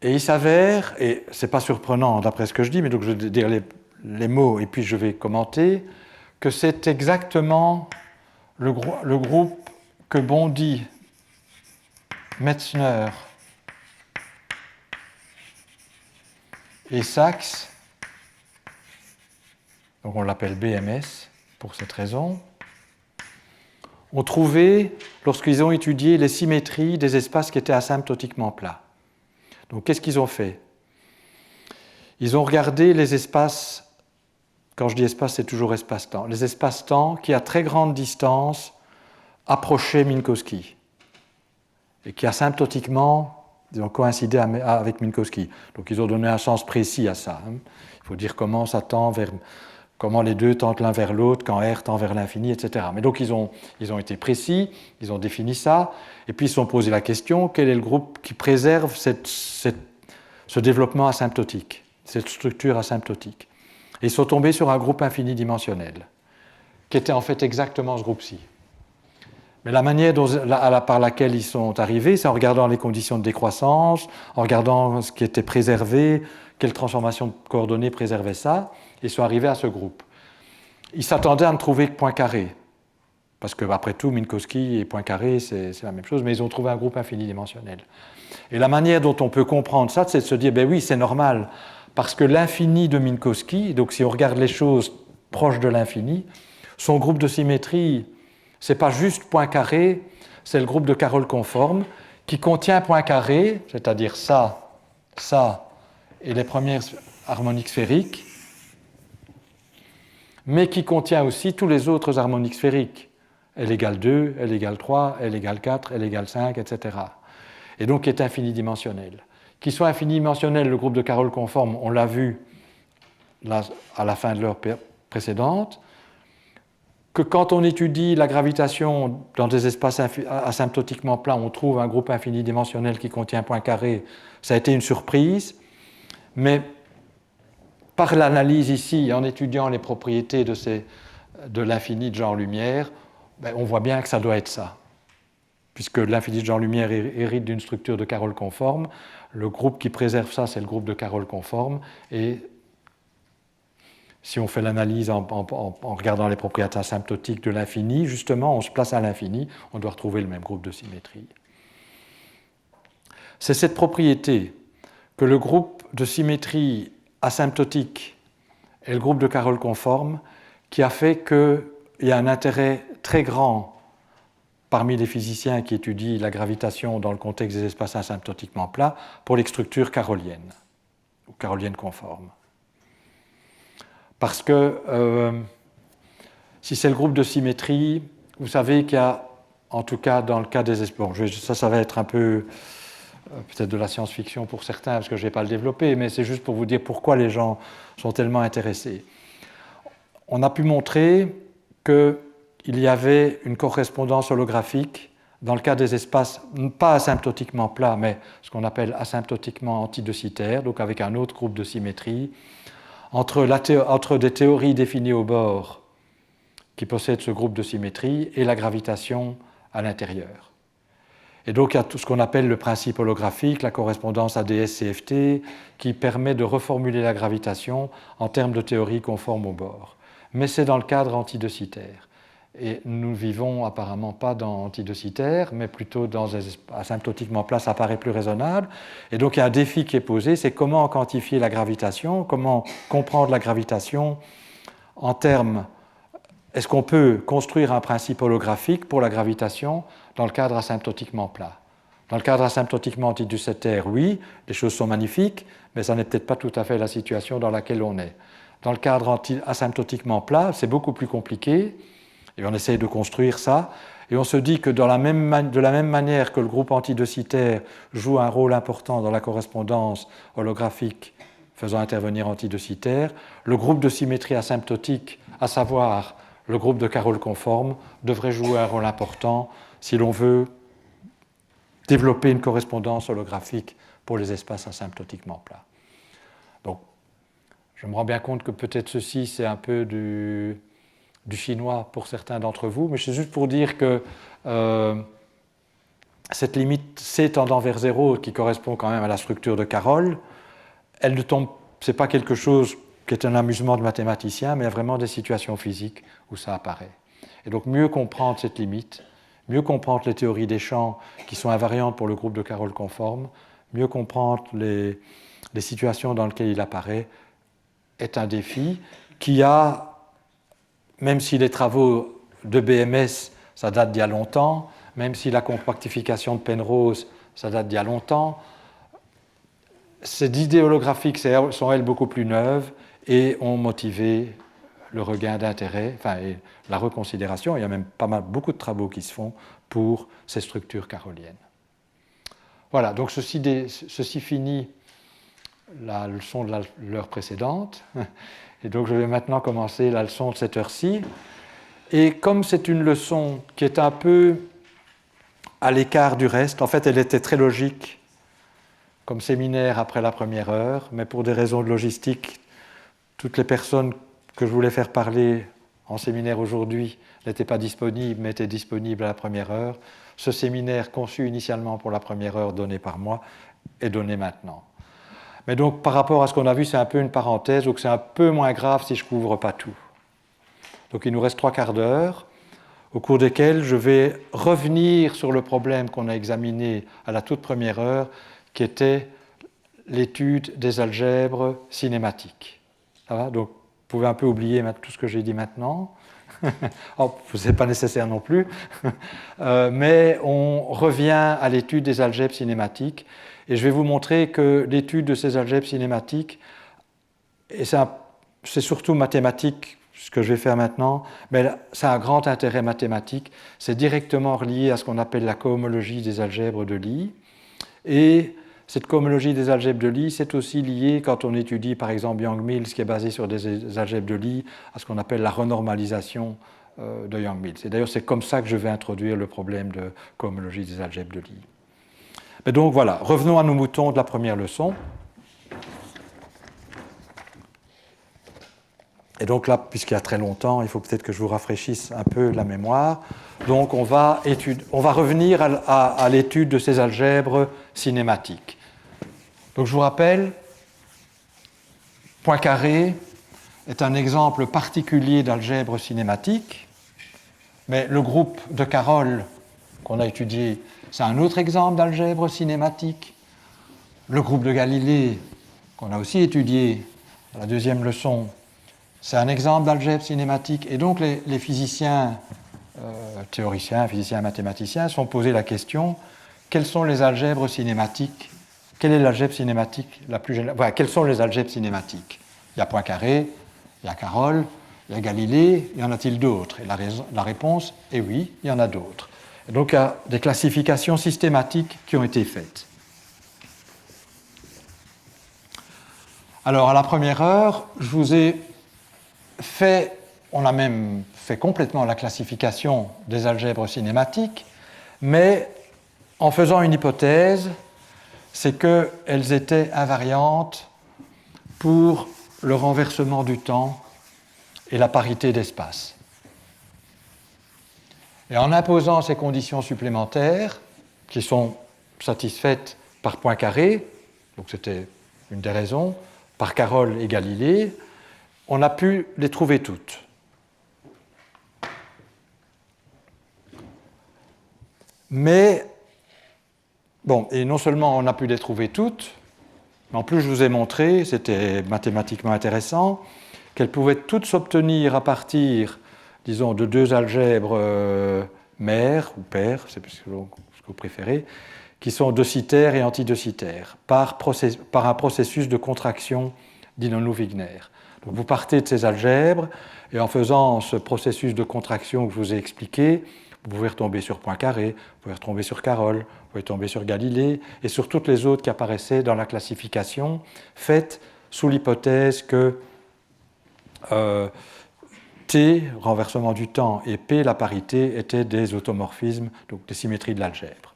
Et il s'avère, et ce n'est pas surprenant d'après ce que je dis, mais donc je vais dire les mots et puis je vais commenter, que c'est exactement le groupe que Bondy, Metzner et Sachs, donc on l'appelle BMS pour cette raison, ont trouvé lorsqu'ils ont étudié les symétries des espaces qui étaient asymptotiquement plats. Donc qu'est-ce qu'ils ont fait? Ils ont regardé les espaces, quand je dis espace, c'est toujours espace-temps, les espaces-temps qui à très grande distance approchaient Minkowski et qui asymptotiquement ils ont coïncidé avec Minkowski. Donc ils ont donné un sens précis à ça. Il faut dire comment ça tend vers, comment les deux tendent l'un vers l'autre, quand R tend vers l'infini, etc. Mais donc ils ont été précis, ils ont défini ça, et puis ils se sont posé la question, quel est le groupe qui préserve ce développement asymptotique, cette structure asymptotique? Et ils sont tombés sur un groupe infinidimensionnel, qui était en fait exactement ce groupe-ci. Mais la manière par laquelle ils sont arrivés, c'est en regardant les conditions de décroissance, en regardant ce qui était préservé, quelle transformation de coordonnées préservait ça, ils sont arrivés à ce groupe. Ils s'attendaient à ne trouver que point carré, parce qu'après tout, Minkowski et point carré, c'est la même chose, mais ils ont trouvé un groupe infinidimensionnel. Et la manière dont on peut comprendre ça, c'est de se dire, ben oui, c'est normal, parce que l'infini de Minkowski, donc si on regarde les choses proches de l'infini, son groupe de symétrie, ce n'est pas juste point carré, c'est le groupe de Carroll conforme qui contient point carré, c'est-à-dire ça, et les premières harmoniques sphériques, mais qui contient aussi tous les autres harmoniques sphériques. L égale 2, L égale 3, L égale 4, L égale 5, etc. Et donc qui est infinidimensionnel. Qui soit infinidimensionnel, le groupe de Carroll conforme, on l'a vu là, à la fin de l'heure précédente, que quand on étudie la gravitation dans des espaces asymptotiquement plats, on trouve un groupe infinidimensionnel qui contient un point carré. Ça a été une surprise, mais par l'analyse ici, en étudiant les propriétés de l'infini de genre-lumière, on voit bien que ça doit être ça. Puisque l'infini de genre-lumière hérite d'une structure de Carroll conforme, le groupe qui préserve ça, c'est le groupe de Carroll conforme, et si on fait l'analyse en regardant les propriétés asymptotiques de l'infini, justement, on se place à l'infini, on doit retrouver le même groupe de symétrie. C'est cette propriété que le groupe de symétrie asymptotique et le groupe de Carroll conforme qui a fait qu'il y a un intérêt très grand parmi les physiciens qui étudient la gravitation dans le contexte des espaces asymptotiquement plats pour les structures caroliennes, ou caroliennes conformes. Parce que si c'est le groupe de symétrie, vous savez qu'il y a, en tout cas dans le cas des espaces, bon, ça va être un peu peut-être de la science-fiction pour certains, parce que je ne vais pas le développer, mais c'est juste pour vous dire pourquoi les gens sont tellement intéressés. On a pu montrer qu'il y avait une correspondance holographique dans le cas des espaces, pas asymptotiquement plats, mais ce qu'on appelle asymptotiquement antidocitaires, donc avec un autre groupe de symétrie, entre des théories définies au bord qui possèdent ce groupe de symétrie et la gravitation à l'intérieur. Et donc il y a tout ce qu'on appelle le principe holographique, la correspondance ADS-CFT, qui permet de reformuler la gravitation en termes de théorie conforme au bord. Mais c'est dans le cadre antidocitaire. Et nous ne vivons apparemment pas dans antidocitaire, mais plutôt dans des asymptotiquement plats, ça paraît plus raisonnable. Et donc il y a un défi qui est posé, c'est comment quantifier la gravitation, comment comprendre la gravitation en termes... Est-ce qu'on peut construire un principe holographique pour la gravitation dans le cadre asymptotiquement plat? Dans le cadre asymptotiquement antidocitaire, oui, les choses sont magnifiques, mais ça n'est peut-être pas tout à fait la situation dans laquelle on est. Dans le cadre asymptotiquement plat, c'est beaucoup plus compliqué, et on essaye de construire ça, et on se dit que de la même manière que le groupe antidocitaire joue un rôle important dans la correspondance holographique faisant intervenir antidocitaire, le groupe de symétrie asymptotique, à savoir le groupe de Carroll conforme, devrait jouer un rôle important si l'on veut développer une correspondance holographique pour les espaces asymptotiquement plats. Donc, je me rends bien compte que peut-être ceci, c'est un peu du chinois pour certains d'entre vous, mais c'est juste pour dire que cette limite C tendant vers 0, qui correspond quand même à la structure de Carroll, elle ne tombe, c'est pas quelque chose qui est un amusement de mathématicien, mais il y a vraiment des situations physiques où ça apparaît. Et donc mieux comprendre cette limite, mieux comprendre les théories des champs qui sont invariantes pour le groupe de Carroll conforme, mieux comprendre les situations dans lesquelles il apparaît, est un défi qui a, même si les travaux de BMS, ça date d'il y a longtemps, même si la compactification de Penrose, ça date d'il y a longtemps, ces idées holographiques sont, elles, beaucoup plus neuves et ont motivé le regain d'intérêt, et la reconsidération. Il y a même beaucoup de travaux qui se font pour ces structures caroliennes. Voilà, donc ceci finit la leçon de l'heure précédente. Et donc je vais maintenant commencer la leçon de cette heure-ci. Et comme c'est une leçon qui est un peu à l'écart du reste, en fait elle était très logique comme séminaire après la première heure, mais pour des raisons de logistique, toutes les personnes que je voulais faire parler en séminaire aujourd'hui n'étaient pas disponibles, mais étaient disponibles à la première heure. Ce séminaire, conçu initialement pour la première heure donné par moi, est donné maintenant. Mais donc, par rapport à ce qu'on a vu, c'est un peu une parenthèse, donc c'est un peu moins grave si je ne couvre pas tout. Donc il nous reste 3/4 d'heure, au cours desquels je vais revenir sur le problème qu'on a examiné à la toute première heure, qui était l'étude des algèbres cinématiques. Ça va ? Donc, vous pouvez un peu oublier tout ce que j'ai dit maintenant. Oh, ce n'est pas nécessaire non plus. Mais on revient à l'étude des algèbres cinématiques. Et je vais vous montrer que l'étude de ces algèbres cinématiques, et c'est surtout mathématique, ce que je vais faire maintenant, mais ça a un grand intérêt mathématique. C'est directement relié à ce qu'on appelle la cohomologie des algèbres de Lie. Et cette cohomologie des algèbres de Lie, c'est aussi lié, quand on étudie par exemple Yang-Mills, qui est basé sur des algèbres de Lie, à ce qu'on appelle la renormalisation de Yang-Mills. Et d'ailleurs, c'est comme ça que je vais introduire le problème de cohomologie des algèbres de Lie. Mais donc voilà, revenons à nos moutons de la première leçon. Et donc là, puisqu'il y a très longtemps, il faut peut-être que je vous rafraîchisse un peu la mémoire. Donc on va revenir à l'étude de ces algèbres cinématiques. Donc je vous rappelle, Poincaré est un exemple particulier d'algèbre cinématique, mais le groupe de Carroll qu'on a étudié, c'est un autre exemple d'algèbre cinématique. Le groupe de Galilée, qu'on a aussi étudié à la deuxième leçon, c'est un exemple d'algèbre cinématique. Et donc les physiciens, théoriciens, physiciens, mathématiciens se sont posé la question, quelles sont les algèbres cinématiques? Quelle est l'algèbre cinématique la plus générale? Voilà, quelles sont les algèbres cinématiques? Il y a Poincaré, il y a Carroll, il y a Galilée, y en a-t-il d'autres? Et la réponse est oui, il y en a d'autres. Et donc il y a des classifications systématiques qui ont été faites. Alors à la première heure, je vous ai fait, on a même fait complètement la classification des algèbres cinématiques, mais en faisant une hypothèse, c'est qu'elles étaient invariantes pour le renversement du temps et la parité d'espace. Et en imposant ces conditions supplémentaires, qui sont satisfaites par Poincaré, donc c'était une des raisons, par Carroll et Galilée, on a pu les trouver toutes. Mais, bon, et non seulement on a pu les trouver toutes, mais en plus je vous ai montré, c'était mathématiquement intéressant, qu'elles pouvaient toutes s'obtenir à partir, disons, de deux algèbres mères ou paires, c'est ce que vous préférez, qui sont docitaires et antidocitaires, par un processus de contraction d'Inoue-Wigner. Donc vous partez de ces algèbres, et en faisant ce processus de contraction que je vous ai expliqué, vous pouvez retomber sur Poincaré, vous pouvez retomber sur Carroll, vous pouvez tomber sur Galilée, et sur toutes les autres qui apparaissaient dans la classification, faite sous l'hypothèse que T, renversement du temps, et P, la parité, étaient des automorphismes, donc des symétries de l'algèbre.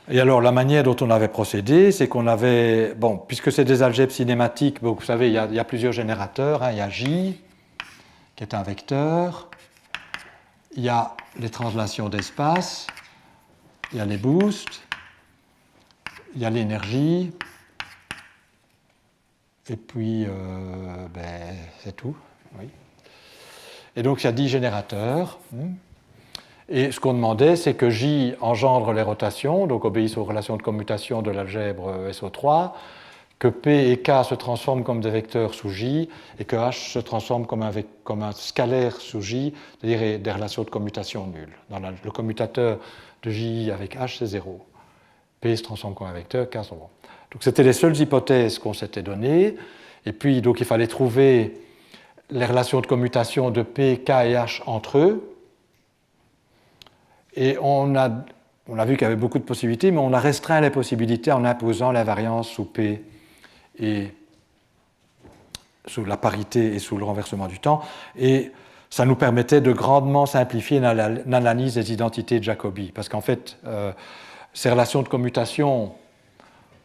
Et alors, la manière dont on avait procédé, c'est qu'on avait, bon, puisque c'est des algèbres cinématiques, bon, vous savez, il y a plusieurs générateurs, hein, il y a J, qui est un vecteur, il y a les translations d'espace, il y a les boosts, il y a l'énergie, et puis, c'est tout. Oui. Et donc, il y a 10 générateurs. Et ce qu'on demandait, c'est que J engendre les rotations, donc obéissent aux relations de commutation de l'algèbre SO3, que P et K se transforment comme des vecteurs sous J, et que H se transforme comme un scalaire sous J, c'est-à-dire des relations de commutation nulles. Le commutateur de J avec H, c'est 0. P se transforme comme un vecteur, K, 0. Donc c'était les seules hypothèses qu'on s'était données, et puis donc il fallait trouver les relations de commutation de P, K et H entre eux. Et on a vu qu'il y avait beaucoup de possibilités, mais on a restreint les possibilités en imposant l'invariance sous P et sous la parité et sous le renversement du temps. Et ça nous permettait de grandement simplifier l'analyse des identités de Jacobi. Parce qu'en fait, ces relations de commutation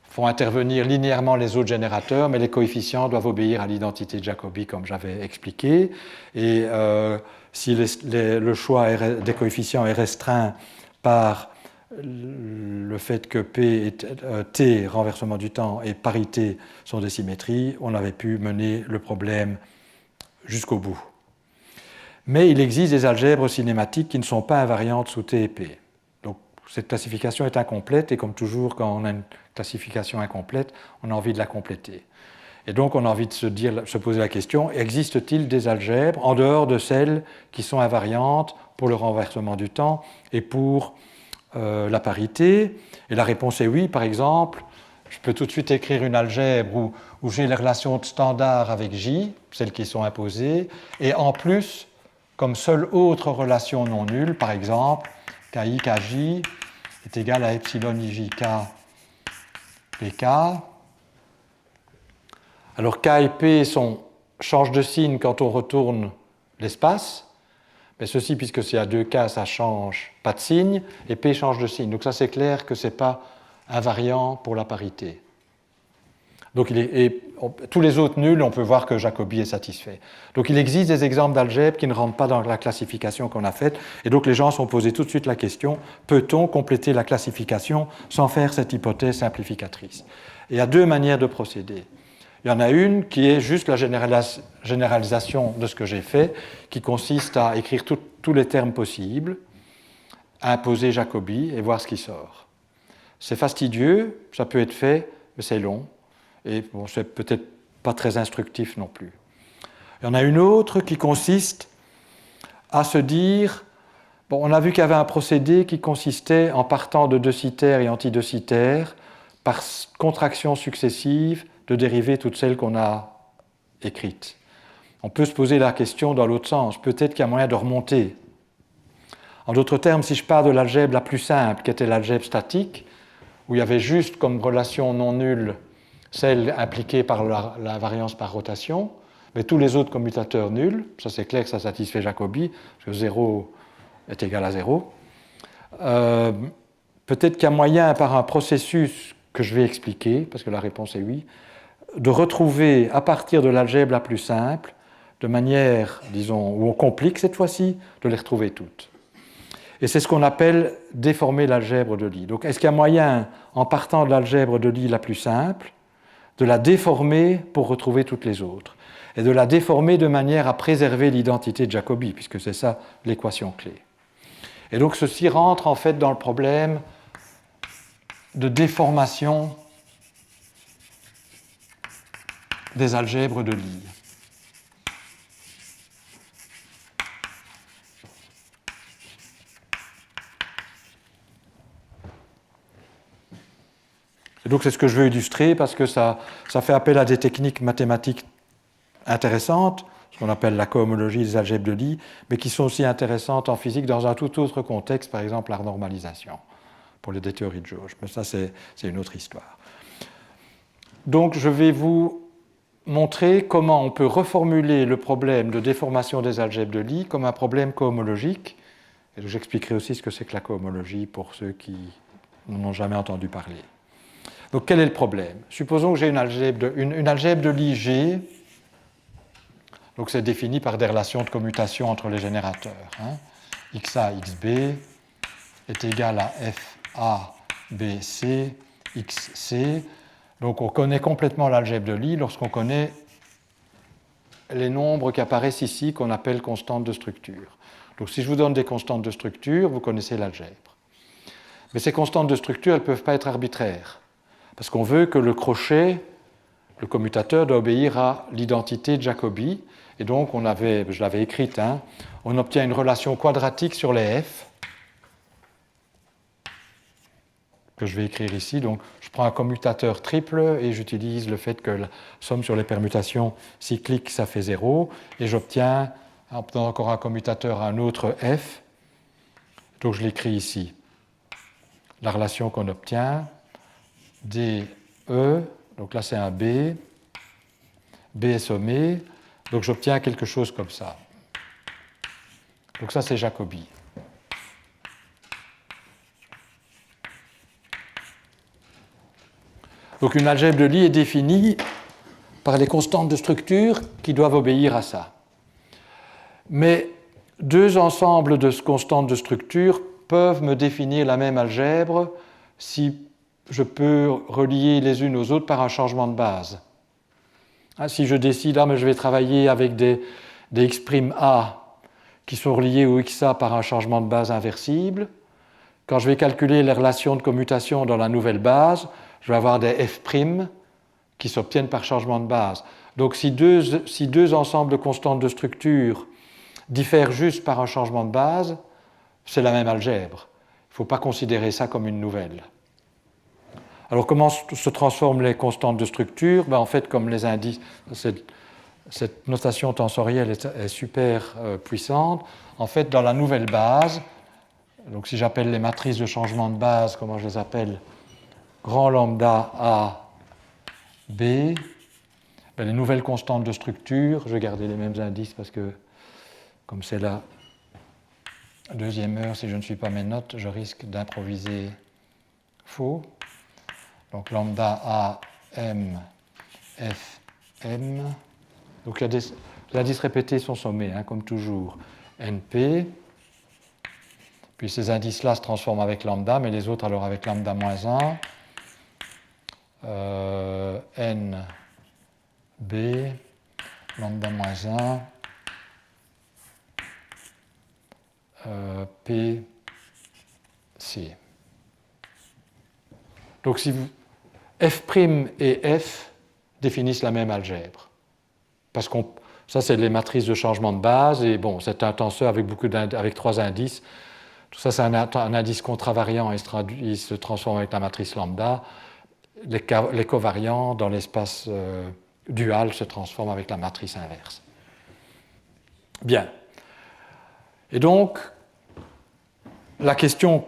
font intervenir linéairement les autres générateurs, mais les coefficients doivent obéir à l'identité de Jacobi, comme j'avais expliqué. Et si le choix des coefficients est restreint par le fait que P et T, renversement du temps, et parité sont des symétries, on avait pu mener le problème jusqu'au bout. Mais il existe des algèbres cinématiques qui ne sont pas invariantes sous T et P. Donc cette classification est incomplète, et comme toujours, quand on a une classification incomplète, on a envie de la compléter. Et donc on a envie de se poser la question, existe-t-il des algèbres en dehors de celles qui sont invariantes pour le renversement du temps et pour la parité? Et la réponse est oui. Par exemple, je peux tout de suite écrire une algèbre où j'ai les relations de standard avec J, celles qui sont imposées, et en plus, comme seule autre relation non nulle, par exemple, KI, KJ est égal à epsilon IJK PK. Alors K et P changent de signe quand on retourne l'espace, Mais ceci, puisque c'est à 2K, ça change pas de signe, et P change de signe. Donc ça, c'est clair que ce n'est pas invariant pour la parité. Donc tous les autres nuls, on peut voir que Jacobi est satisfait. Donc il existe des exemples d'algèbre qui ne rentrent pas dans la classification qu'on a faite, et donc les gens se sont posés tout de suite la question, peut-on compléter la classification sans faire cette hypothèse simplificatrice? Et il y a deux manières de procéder. Il y en a une qui est juste la généralisation de ce que j'ai fait, qui consiste à écrire tous les termes possibles, à imposer Jacobi et voir ce qui sort. C'est fastidieux, ça peut être fait, mais c'est long. Et bon, c'est peut-être pas très instructif non plus. Il y en a une autre qui consiste à se dire, bon, on a vu qu'il y avait un procédé qui consistait en partant de docitaires et antidocitaires, par contraction successive, de dériver toutes celles qu'on a écrites. On peut se poser la question dans l'autre sens, peut-être qu'il y a moyen de remonter. En d'autres termes, si je pars de l'algèbre la plus simple, qui était l'algèbre statique, où il y avait juste comme relation non nulle celle impliquée par la variance par rotation, mais tous les autres commutateurs nuls, ça c'est clair que ça satisfait Jacobi, parce que 0 est égal à 0. Peut-être qu'il y a moyen, par un processus que je vais expliquer, parce que la réponse est oui, de retrouver à partir de l'algèbre la plus simple, de manière, disons, où on complique cette fois-ci, de les retrouver toutes. Et c'est ce qu'on appelle déformer l'algèbre de Lie. Donc est-ce qu'il y a moyen, en partant de l'algèbre de Lie la plus simple, de la déformer pour retrouver toutes les autres, et de la déformer de manière à préserver l'identité de Jacobi, puisque c'est ça l'équation clé. Et donc ceci rentre en fait dans le problème de déformation des algèbres de Lie. Et donc c'est ce que je veux illustrer parce que ça fait appel à des techniques mathématiques intéressantes, ce qu'on appelle la cohomologie des algèbres de Lie, mais qui sont aussi intéressantes en physique dans un tout autre contexte, par exemple la renormalisation, pour des théories de jauge. Mais ça, c'est une autre histoire. Donc je vais vous montrer comment on peut reformuler le problème de déformation des algèbres de Lie comme un problème cohomologique. Et j'expliquerai aussi ce que c'est que la cohomologie pour ceux qui n'en ont jamais entendu parler. Donc quel est le problème? Supposons que j'ai une algèbre de Lie G. Donc c'est défini par des relations de commutation entre les générateurs. XA, XB est égal à FA, BC, XC. Donc on connaît complètement l'algèbre de Lie lorsqu'on connaît les nombres qui apparaissent ici, qu'on appelle constantes de structure. Donc si je vous donne des constantes de structure, vous connaissez l'algèbre. Mais ces constantes de structure, elles ne peuvent pas être arbitraires. Parce qu'on veut que le crochet, le commutateur, doit obéir à l'identité de Jacobi. Et donc, je l'avais écrite, on obtient une relation quadratique sur les f, que je vais écrire ici. Donc, je prends un commutateur triple et j'utilise le fait que la somme sur les permutations cycliques, ça fait 0. Et j'obtiens, encore un commutateur, un autre f. Donc, je l'écris ici. La relation qu'on obtient, DE, donc là c'est un B, B est sommé, donc j'obtiens quelque chose comme ça. Donc ça c'est Jacobi. Donc une algèbre de Lie est définie par les constantes de structure qui doivent obéir à ça. Mais deux ensembles de constantes de structure peuvent me définir la même algèbre si je peux relier les unes aux autres par un changement de base. Si je décide, mais je vais travailler avec des X'(A) qui sont reliés au XA par un changement de base inversible, quand je vais calculer les relations de commutation dans la nouvelle base, je vais avoir des F' qui s'obtiennent par changement de base. Donc si deux ensembles de constantes de structure diffèrent juste par un changement de base, c'est la même algèbre. Il ne faut pas considérer ça comme une nouvelle. Alors comment se transforment les constantes de structure? En fait, comme les indices, cette notation tensorielle est super puissante. En fait, dans la nouvelle base, donc si j'appelle les matrices de changement de base, comment je les appelle? Grand lambda A, B, les nouvelles constantes de structure, je vais garder les mêmes indices parce que, comme c'est là, Deuxième heure, si je ne suis pas mes notes, je risque d'improviser faux. Donc lambda A, M, F, M. Donc l'indice répété sont sommés, hein, comme toujours. NP. Puis ces indices-là se transforment avec lambda, mais les autres alors avec lambda moins 1. N, B, lambda moins 1, P, C. Donc si vous, F' et F définissent la même algèbre. Parce que ça, c'est les matrices de changement de base, et bon, c'est un tenseur avec 3 indices. Tout ça, c'est un indice contravariant, il se transforme avec la matrice lambda. Les covariants dans l'espace dual se transforment avec la matrice inverse. Bien. Et donc, la question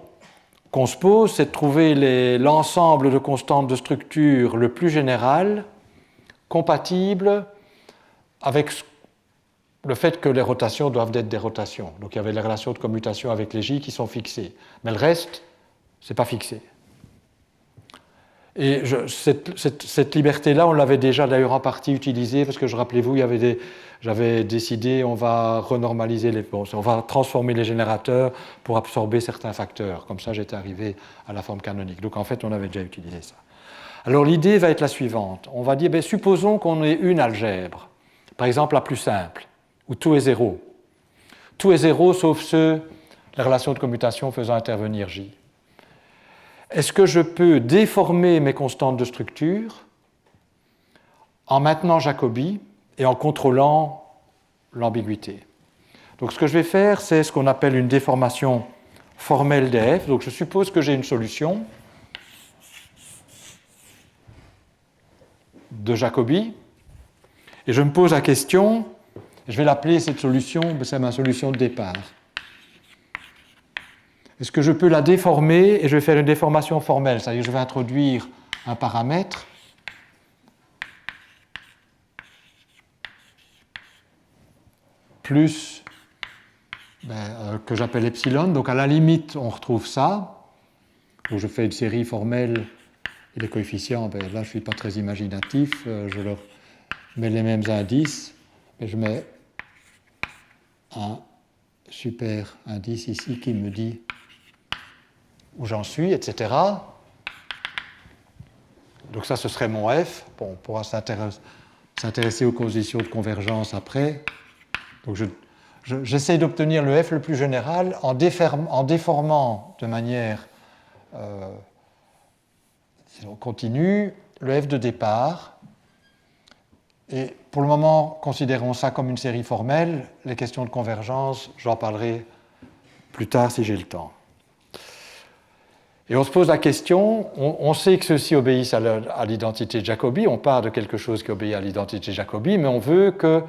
qu'on se pose, c'est de trouver l'ensemble de constantes de structure le plus général, compatible avec le fait que les rotations doivent être des rotations. Donc il y avait les relations de commutation avec les J qui sont fixées. Mais le reste, ce n'est pas fixé. Et cette liberté-là, on l'avait déjà d'ailleurs en partie utilisée, parce que rappelez-vous, j'avais décidé, on va renormaliser on va transformer les générateurs pour absorber certains facteurs. Comme ça, j'étais arrivé à la forme canonique. Donc en fait, on avait déjà utilisé ça. Alors l'idée va être la suivante. On va dire, supposons qu'on ait une algèbre, par exemple la plus simple, où tout est zéro. Tout est zéro sauf les relations de commutation faisant intervenir J. Est-ce que je peux déformer mes constantes de structure en maintenant Jacobi et en contrôlant l'ambiguïté? Donc ce que je vais faire, c'est ce qu'on appelle une déformation formelle des F. Donc je suppose que j'ai une solution de Jacobi, et je me pose la question, je vais l'appeler cette solution, c'est ma solution de départ. Est-ce que je peux la déformer, et je vais faire une déformation formelle, c'est-à-dire que je vais introduire un paramètre plus que j'appelle epsilon, donc à la limite on retrouve ça, donc je fais une série formelle. Et les coefficients, là je ne suis pas très imaginatif, je leur mets les mêmes indices, mais je mets un super indice ici qui me dit où j'en suis, etc. Donc ça, ce serait mon F. Bon, on pourra s'intéresser aux conditions de convergence après. Donc j'essaie d'obtenir le F le plus général en déformant de manière continue le F de départ. Et pour le moment, considérons ça comme une série formelle. Les questions de convergence, j'en parlerai plus tard si j'ai le temps. Et on se pose la question, on sait que ceux-ci obéissent à l'identité de Jacobi, on part de quelque chose qui obéit à l'identité de Jacobi, mais on veut que,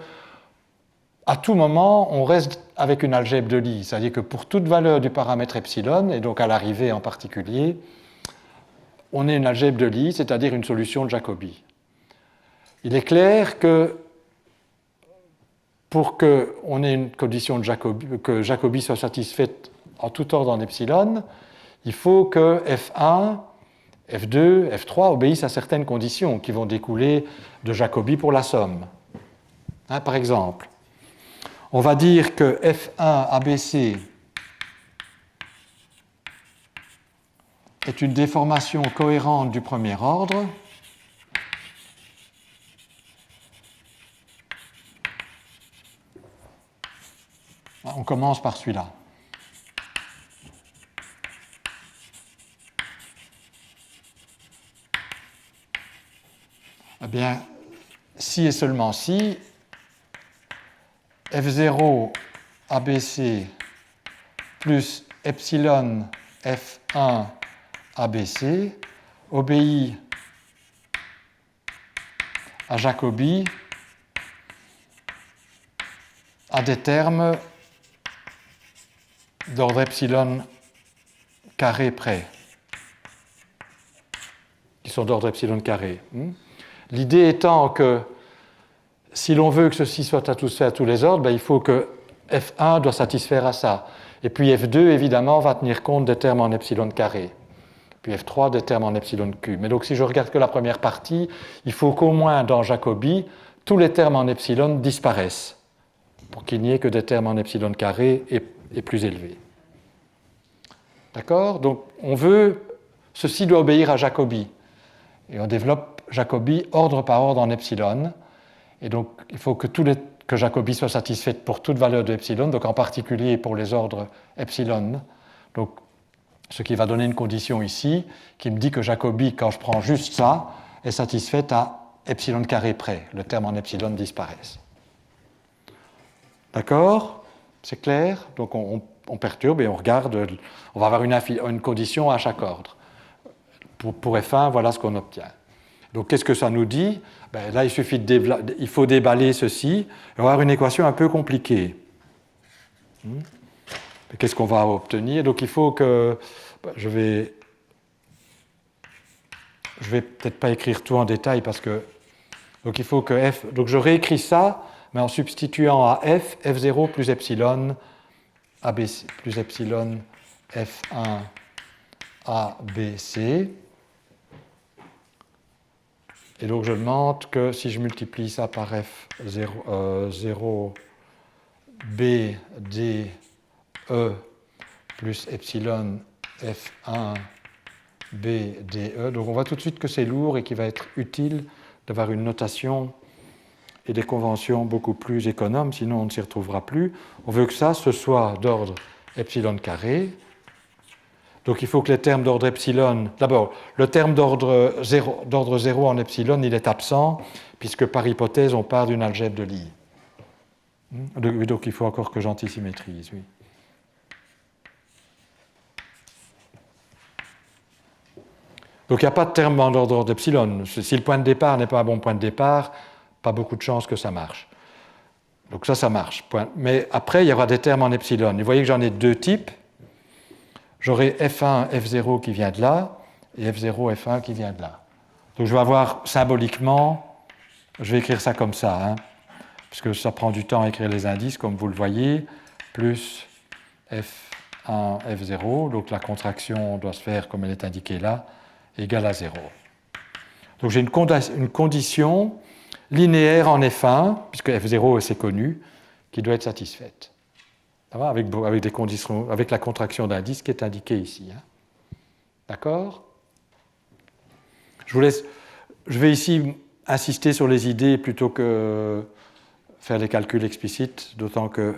à tout moment, on reste avec une algèbre de Lie, c'est-à-dire que pour toute valeur du paramètre epsilon, et donc à l'arrivée en particulier, on ait une algèbre de Lie, c'est-à-dire une solution de Jacobi. Il est clair que pour qu'on ait une condition de Jacobi, que Jacobi soit satisfaite en tout ordre en epsilon, il faut que F1, F2, F3 obéissent à certaines conditions qui vont découler de Jacobi pour la somme. Hein, par exemple, on va dire que F1 ABC est une déformation cohérente du premier ordre. On commence par celui-là. Eh bien, si et seulement si, F0 ABC plus epsilon F1 ABC obéit à Jacobi à des termes d'ordre epsilon carré près, qui sont d'ordre epsilon carré. L'idée étant que si l'on veut que ceci soit satisfait à tous les ordres, il faut que F1 doit satisfaire à ça. Et puis F2, évidemment, va tenir compte des termes en epsilon carré. Puis F3 des termes en epsilon cube. Mais donc si je regarde que la première partie, il faut qu'au moins dans Jacobi, tous les termes en epsilon disparaissent pour qu'il n'y ait que des termes en epsilon carré et plus élevés. D'accord? Donc ceci doit obéir à Jacobi. Et on développe Jacobi ordre par ordre en epsilon. Et donc il faut que Jacobi soit satisfait pour toute valeur de epsilon, donc en particulier pour les ordres epsilon. Donc ce qui va donner une condition ici qui me dit que Jacobi, quand je prends juste ça, est satisfaite à epsilon carré près. Le terme en epsilon disparaisse. D'accord? C'est clair? Donc on perturbe et on regarde, on va avoir une condition à chaque ordre. Pour F1, voilà ce qu'on obtient. Donc qu'est-ce que ça nous dit? Là, il faut déballer ceci et on va avoir une équation un peu compliquée. Qu'est-ce qu'on va obtenir? Donc il faut que... Je vais peut-être pas écrire tout en détail parce que... Donc il faut que F... Donc je réécris ça, mais en substituant à F, F0 plus epsilon, ABC, plus epsilon, F1, ABC. Et donc je demande que si je multiplie ça par F0, B, D, E, plus epsilon, F1, B, D, E. Donc on voit tout de suite que c'est lourd et qu'il va être utile d'avoir une notation et des conventions beaucoup plus économes, sinon on ne s'y retrouvera plus. On veut que ça, ce soit d'ordre epsilon carré. Donc il faut que les termes d'ordre epsilon... D'abord, le terme d'ordre 0 en epsilon, il est absent, puisque par hypothèse, on part d'une algèbre de Lie. Donc il faut encore que j'antisymétrise, oui. Donc il n'y a pas de terme en ordre d'epsilon. Si le point de départ n'est pas un bon point de départ, pas beaucoup de chances que ça marche. Donc ça marche. Mais après, il y aura des termes en epsilon. Et vous voyez que j'en ai deux types. J'aurai F1, F0 qui vient de là, et F0, F1 qui vient de là. Donc je vais avoir symboliquement, je vais écrire ça comme ça, hein, puisque ça prend du temps à écrire les indices, comme vous le voyez, plus F1, F0, donc la contraction doit se faire comme elle est indiquée là, égale à 0. Donc j'ai une condition linéaire en F1, puisque F0 c'est connu, qui doit être satisfaite. Avec des conditions, avec la contraction d'indice qui est indiquée ici. Hein. D'accord? Je vais ici insister sur les idées plutôt que faire les calculs explicites, d'autant que,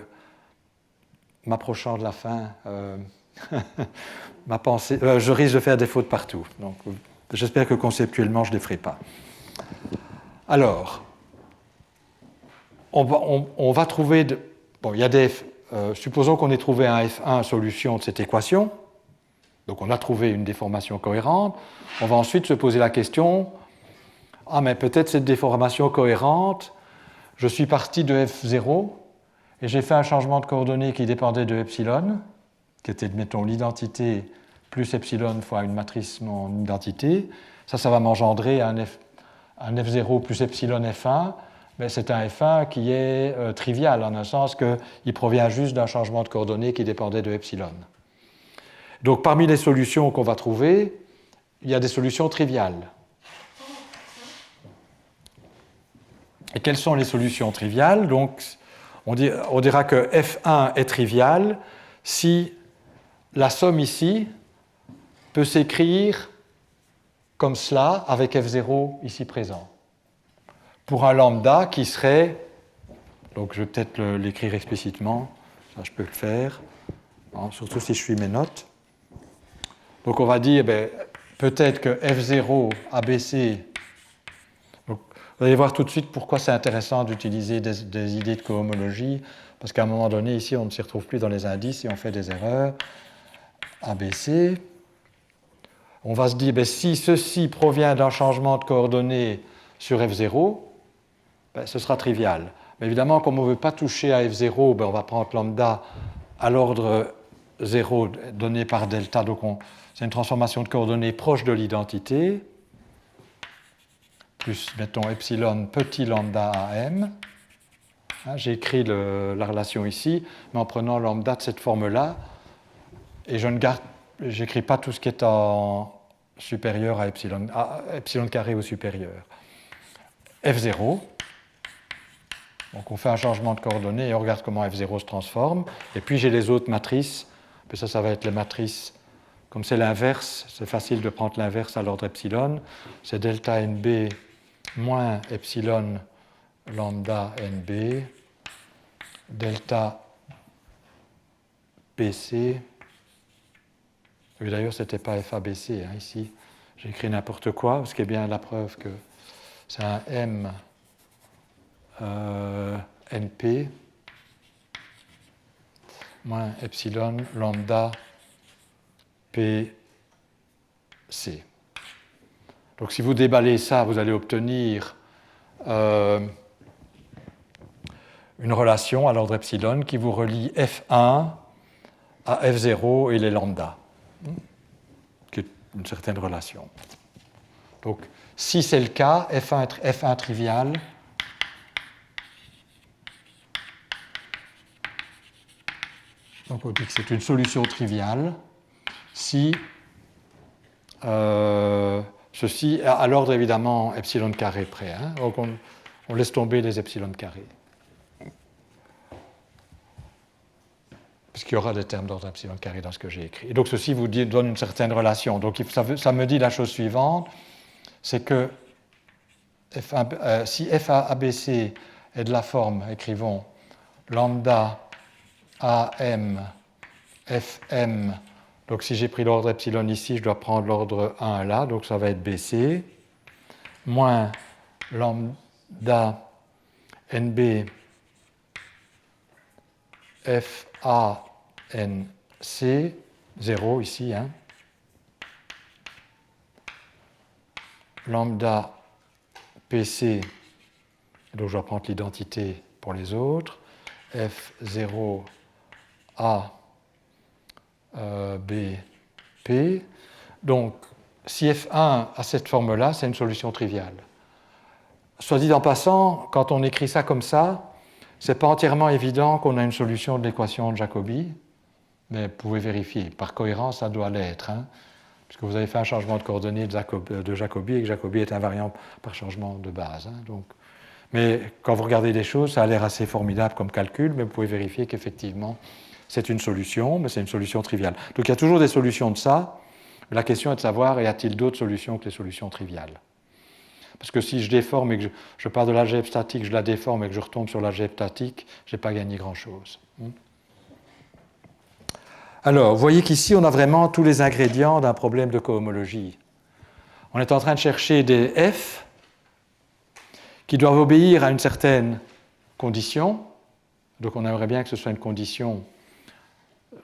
m'approchant de la fin, ma pensée, je risque de faire des fautes partout. Donc, j'espère que conceptuellement, je ne les ferai pas. Alors, on va trouver... il y a des... supposons qu'on ait trouvé un F1 solution de cette équation, donc on a trouvé une déformation cohérente, on va ensuite se poser la question, mais peut-être cette déformation cohérente, je suis parti de F0 et j'ai fait un changement de coordonnées qui dépendait de epsilon, qui était, mettons, l'identité plus epsilon fois une matrice non identité, ça va m'engendrer un F0 plus epsilon F1, mais c'est un F1 qui est trivial, en un sens qu'il provient juste d'un changement de coordonnées qui dépendait de epsilon. Donc parmi les solutions qu'on va trouver, il y a des solutions triviales. Et quelles sont les solutions triviales? Donc on dira que F1 est trivial si la somme ici peut s'écrire comme cela avec F0 ici présent. Pour un lambda qui serait, donc je vais peut-être l'écrire explicitement, ça je peux le faire, surtout si je suis mes notes. Donc on va dire, peut-être que F0 ABC, donc vous allez voir tout de suite pourquoi c'est intéressant d'utiliser des idées de cohomologie, parce qu'à un moment donné, ici, on ne s'y retrouve plus dans les indices et on fait des erreurs. ABC, on va se dire, si ceci provient d'un changement de coordonnées sur F0, ce sera trivial. Mais évidemment, comme on ne veut pas toucher à F0, on va prendre lambda à l'ordre 0 donné par delta. Donc c'est une transformation de coordonnées proche de l'identité, plus, mettons, epsilon petit lambda à m. J'ai écrit la relation ici, mais en prenant lambda de cette forme-là, Et je n'écris pas tout ce qui est en supérieur à epsilon carré au supérieur. F0. Donc on fait un changement de coordonnées et on regarde comment F0 se transforme. Et puis j'ai les autres matrices. Puis ça va être les matrices. Comme c'est l'inverse, c'est facile de prendre l'inverse à l'ordre epsilon. C'est delta NB moins epsilon lambda NB, delta PC. Oui, d'ailleurs, ce n'était pas FABC, hein, ici. J'ai écrit n'importe quoi, ce qui est bien la preuve que c'est un M NP moins epsilon lambda PC. Donc si vous déballez ça, vous allez obtenir une relation à l'ordre epsilon qui vous relie F1 à F0 et les lambda, qui est une certaine relation. Donc si c'est le cas, F1 trivial donc on dit que c'est une solution triviale si ceci à l'ordre évidemment epsilon carré près. Hein, donc on laisse tomber les epsilon carrés. Puisqu'il y aura des termes d'ordre epsilon carré dans ce que j'ai écrit. Et donc ceci vous donne une certaine relation. Donc ça me dit la chose suivante, c'est que si FABC est de la forme, écrivons, lambda AM FM, donc si j'ai pris l'ordre epsilon ici, je dois prendre l'ordre 1 là, donc ça va être BC, moins lambda NB FANC, 0 ici, hein, lambda PC, donc je dois prendre l'identité pour les autres, F0 A B P. Donc, si F1 a cette forme-là, c'est une solution triviale. Soit dit en passant, quand on écrit ça comme ça, ce n'est pas entièrement évident qu'on a une solution de l'équation de Jacobi, mais vous pouvez vérifier. Par cohérence, ça doit l'être, hein, puisque vous avez fait un changement de coordonnées de Jacobi et que Jacobi est invariant par changement de base. Hein, donc. Mais quand vous regardez les choses, ça a l'air assez formidable comme calcul, mais vous pouvez vérifier qu'effectivement, c'est une solution, mais c'est une solution triviale. Donc il y a toujours des solutions de ça. La question est de savoir, y a-t-il d'autres solutions que les solutions triviales? Parce que si je déforme et que je pars de l'algèbre statique, je la déforme et que je retombe sur l'algèbre statique, je n'ai pas gagné grand-chose. Alors, vous voyez qu'ici, on a vraiment tous les ingrédients d'un problème de cohomologie. On est en train de chercher des F qui doivent obéir à une certaine condition. Donc on aimerait bien que ce soit une condition.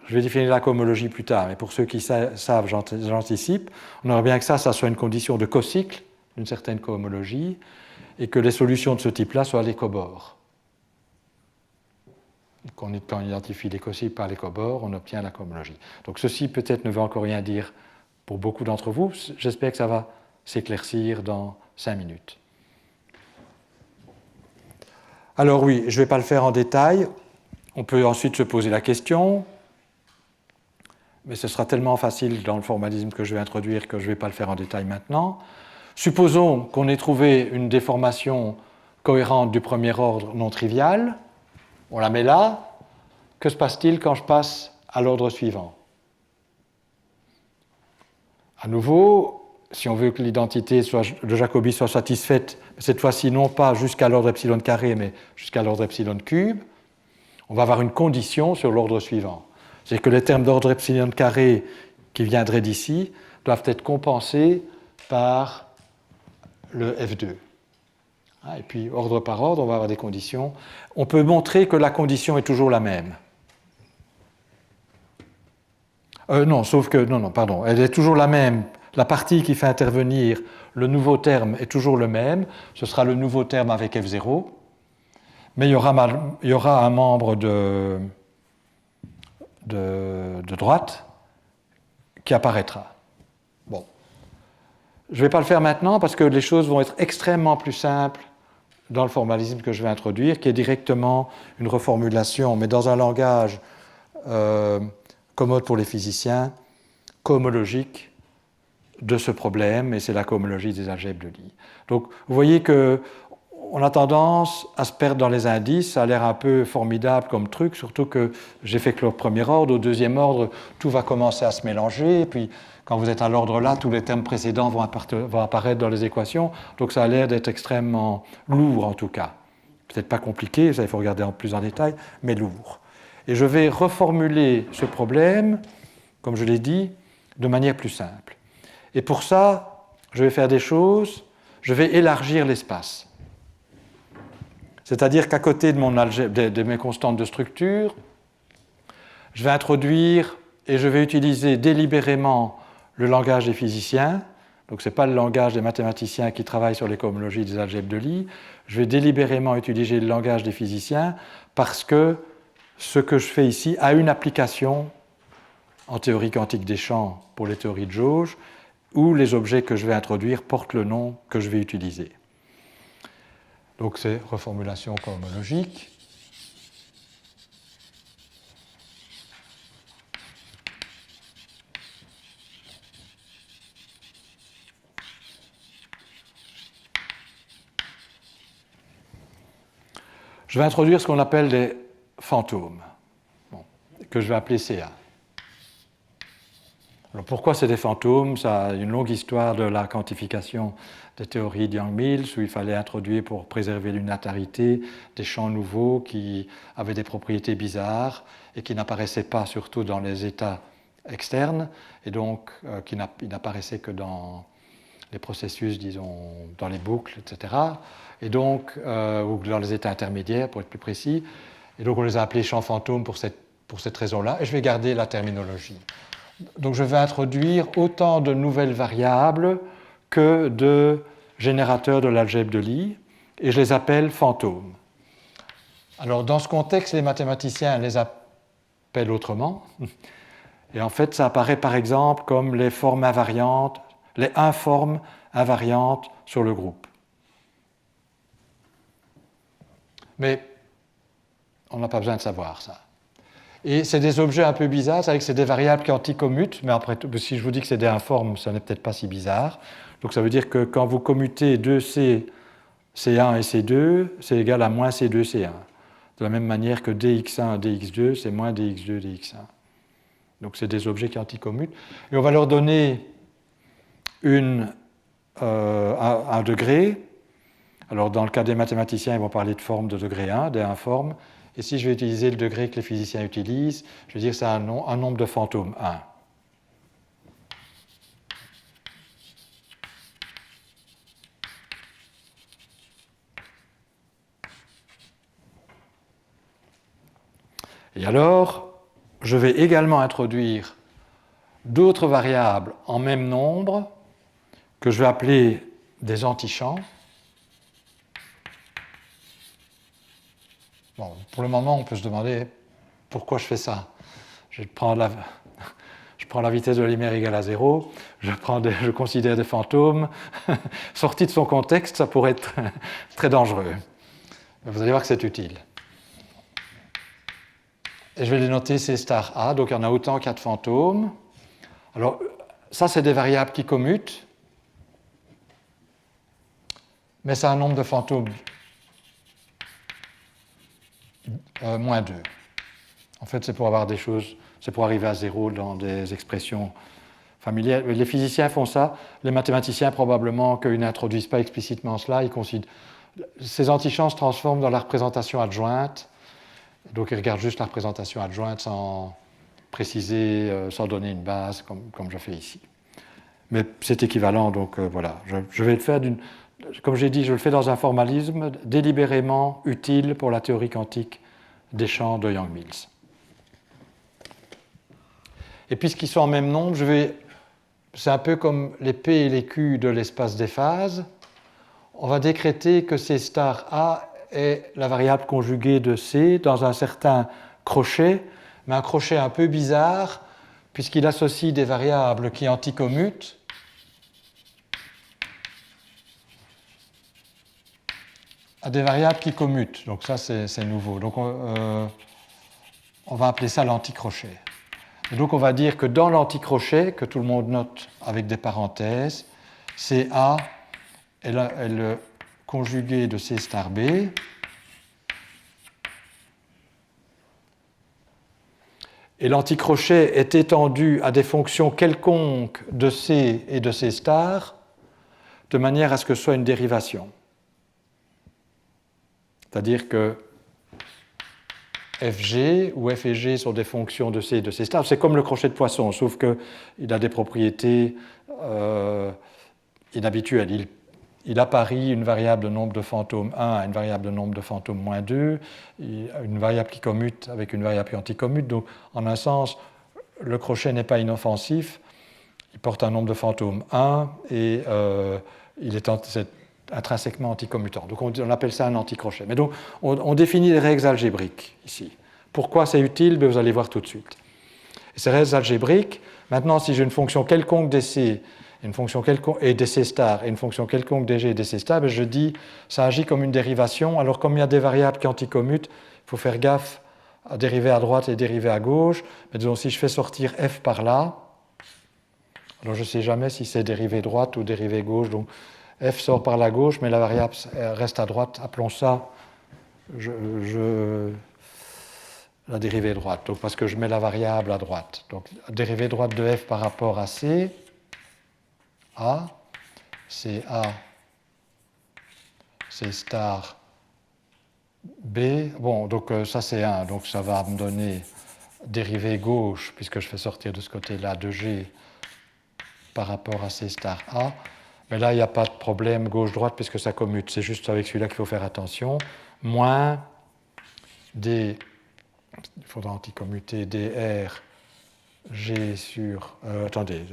Je vais définir la cohomologie plus tard, mais pour ceux qui savent, j'anticipe. On aimerait bien que ça soit une condition de cocycle d'une certaine cohomologie et que les solutions de ce type-là soient les cobores. Quand on identifie les cocycles par les cobores, on obtient la cohomologie. Donc ceci peut-être ne veut encore rien dire pour beaucoup d'entre vous. J'espère que ça va s'éclaircir dans 5 minutes. Alors oui, je ne vais pas le faire en détail. On peut ensuite se poser la question, mais ce sera tellement facile dans le formalisme que je vais introduire que je ne vais pas le faire en détail maintenant. Supposons qu'on ait trouvé une déformation cohérente du premier ordre non triviale. On la met là. Que se passe-t-il quand je passe à l'ordre suivant? À nouveau, si on veut que l'identité de Jacobi soit satisfaite, cette fois-ci non pas jusqu'à l'ordre epsilon carré, mais jusqu'à l'ordre epsilon cube, on va avoir une condition sur l'ordre suivant. C'est que les termes d'ordre epsilon carré qui viendraient d'ici doivent être compensés par le F2. Et puis, ordre par ordre, on va avoir des conditions. On peut montrer que la condition est toujours la même. Non, sauf que, pardon, elle est toujours la même. La partie qui fait intervenir le nouveau terme est toujours le même. Ce sera le nouveau terme avec F0. Mais il y aura un membre de droite qui apparaîtra. Bon. Je ne vais pas le faire maintenant parce que les choses vont être extrêmement plus simples dans le formalisme que je vais introduire, qui est directement une reformulation, mais dans un langage commode pour les physiciens, cohomologique de ce problème, et c'est la cohomologie des algèbres de Lie. Donc vous voyez qu'on a tendance à se perdre dans les indices, ça a l'air un peu formidable comme truc, surtout que j'ai fait que le premier ordre, au deuxième ordre, tout va commencer à se mélanger, et puis quand vous êtes à l'ordre là, tous les termes précédents vont apparaître dans les équations, donc ça a l'air d'être extrêmement lourd en tout cas. Peut-être pas compliqué, ça il faut regarder en plus en détail, mais lourd. Et je vais reformuler ce problème, comme je l'ai dit, de manière plus simple. Et pour ça, je vais faire des choses, je vais élargir l'espace. C'est-à-dire qu'à côté de mes constantes de structure, je vais introduire et je vais utiliser délibérément le langage des physiciens. Donc ce n'est pas le langage des mathématiciens qui travaillent sur les cohomologies des algèbres de Lie. Je vais délibérément utiliser le langage des physiciens parce que ce que je fais ici a une application en théorie quantique des champs pour les théories de jauge, où les objets que je vais introduire portent le nom que je vais utiliser. Donc c'est reformulation cohomologique. Je vais introduire ce qu'on appelle des fantômes, que je vais appeler CA. Alors pourquoi c'est des fantômes? Ça a une longue histoire de la quantification des théories de Yang-Mills, où il fallait introduire pour préserver l'unitarité des champs nouveaux qui avaient des propriétés bizarres et qui n'apparaissaient pas surtout dans les états externes, et donc qui n'apparaissaient que dans les processus, disons, dans les boucles, etc. Et donc, ou dans les états intermédiaires, pour être plus précis. Et donc, on les a appelés champs fantômes pour cette raison-là. Et je vais garder la terminologie. Donc, je vais introduire autant de nouvelles variables que de générateurs de l'algèbre de Lie, et je les appelle fantômes. Alors, dans ce contexte, les mathématiciens les appellent autrement. Et en fait, ça apparaît par exemple comme les formes invariantes, les informes invariantes sur le groupe. Mais on n'a pas besoin de savoir ça. Et c'est des objets un peu bizarres, c'est-à-dire que c'est des variables qui anticommutent, mais après, si je vous dis que c'est des informes, ça n'est peut-être pas si bizarre. Donc ça veut dire que quand vous commutez 2C, C1 et C2, c'est égal à moins C2, C1. De la même manière que dx1, dx2, c'est moins dx2, dx1. Donc c'est des objets qui anticommutent. Et on va leur donner un degré. Alors dans le cas des mathématiciens, ils vont parler de forme de degré 1, des informes. Et si je vais utiliser le degré que les physiciens utilisent, je vais dire que c'est un nombre de fantômes 1. Et alors, je vais également introduire d'autres variables en même nombre que je vais appeler des antichamps. Bon, pour le moment, on peut se demander pourquoi je fais ça. Je prends la vitesse de la lumière égale à 0, je considère des fantômes. Sorti de son contexte, ça pourrait être très dangereux. Mais vous allez voir que c'est utile. Et je vais les noter C star A, donc il y en a autant qu'il y a de fantômes. Alors, ça, c'est des variables qui commutent, mais c'est un nombre de fantômes moins 2. En fait, c'est pour avoir des choses, c'est pour arriver à 0 dans des expressions familières. Les physiciens font ça, les mathématiciens, probablement, qu'ils n'introduisent pas explicitement cela, ces antichamps se transforment dans la représentation adjointe. Donc, ils regardent juste la représentation adjointe sans préciser, sans donner une base, comme je fais ici. Mais c'est équivalent, donc voilà. Je vais le faire comme j'ai dit, je le fais dans un formalisme délibérément utile pour la théorie quantique des champs de Yang-Mills. Et puisqu'ils sont en même nombre, c'est un peu comme les P et les Q de l'espace des phases. On va décréter que C star A est la variable conjuguée de C dans un certain crochet, mais un crochet un peu bizarre, puisqu'il associe des variables qui anticommutent à des variables qui commutent. Donc ça, c'est nouveau. Donc on va appeler ça l'anticrochet. Et donc on va dire que dans l'anticrochet, que tout le monde note avec des parenthèses, CA est le conjugué de C star B. Et l'anticrochet est étendu à des fonctions quelconques de C et de C star, de manière à ce que ce soit une dérivation. C'est-à-dire que Fg ou F et G sont des fonctions de C et de C star. C'est comme le crochet de Poisson, sauf qu'il a des propriétés inhabituelles. Il apparie une variable de nombre de fantômes 1 à une variable de nombre de fantômes moins 2, une variable qui commute avec une variable qui anticommute. Donc, en un sens, le crochet n'est pas inoffensif. Il porte un nombre de fantômes 1 et il est intrinsèquement anticommutant. Donc, on appelle ça un anticrochet. Mais donc, on définit les règles algébriques ici. Pourquoi c'est utile? Vous allez voir tout de suite. Et ces règles algébriques, maintenant, si j'ai une fonction quelconque d'essai, une fonction quelconque et dc star et une fonction quelconque dg et dc star, je dis ça agit comme une dérivation. Alors comme il y a des variables qui anticommutent, il faut faire gaffe à dériver à droite et dériver à gauche. Mais disons, si je fais sortir f par là, alors je ne sais jamais si c'est dérivée droite ou dérivée gauche. Donc f sort par la gauche, mais la variable reste à droite. Appelons ça la dérivée droite. Donc parce que je mets la variable à droite. Donc dérivée droite de f par rapport à c. A, c'est A, c'est star B. Bon, donc ça c'est 1, donc ça va me donner dérivée gauche, puisque je fais sortir de ce côté-là de G par rapport à C star A. Mais là, il n'y a pas de problème gauche-droite, puisque ça commute. C'est juste avec celui-là qu'il faut faire attention. Moins D, il faudra anticommuter dr G sur... attendez...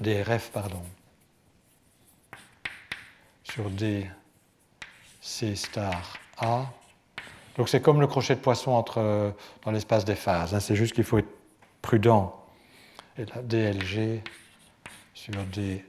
drf, pardon, sur d c star a. Donc c'est comme le crochet de Poisson dans l'espace des phases. Hein, c'est juste qu'il faut être prudent. Et là, dlg sur dca.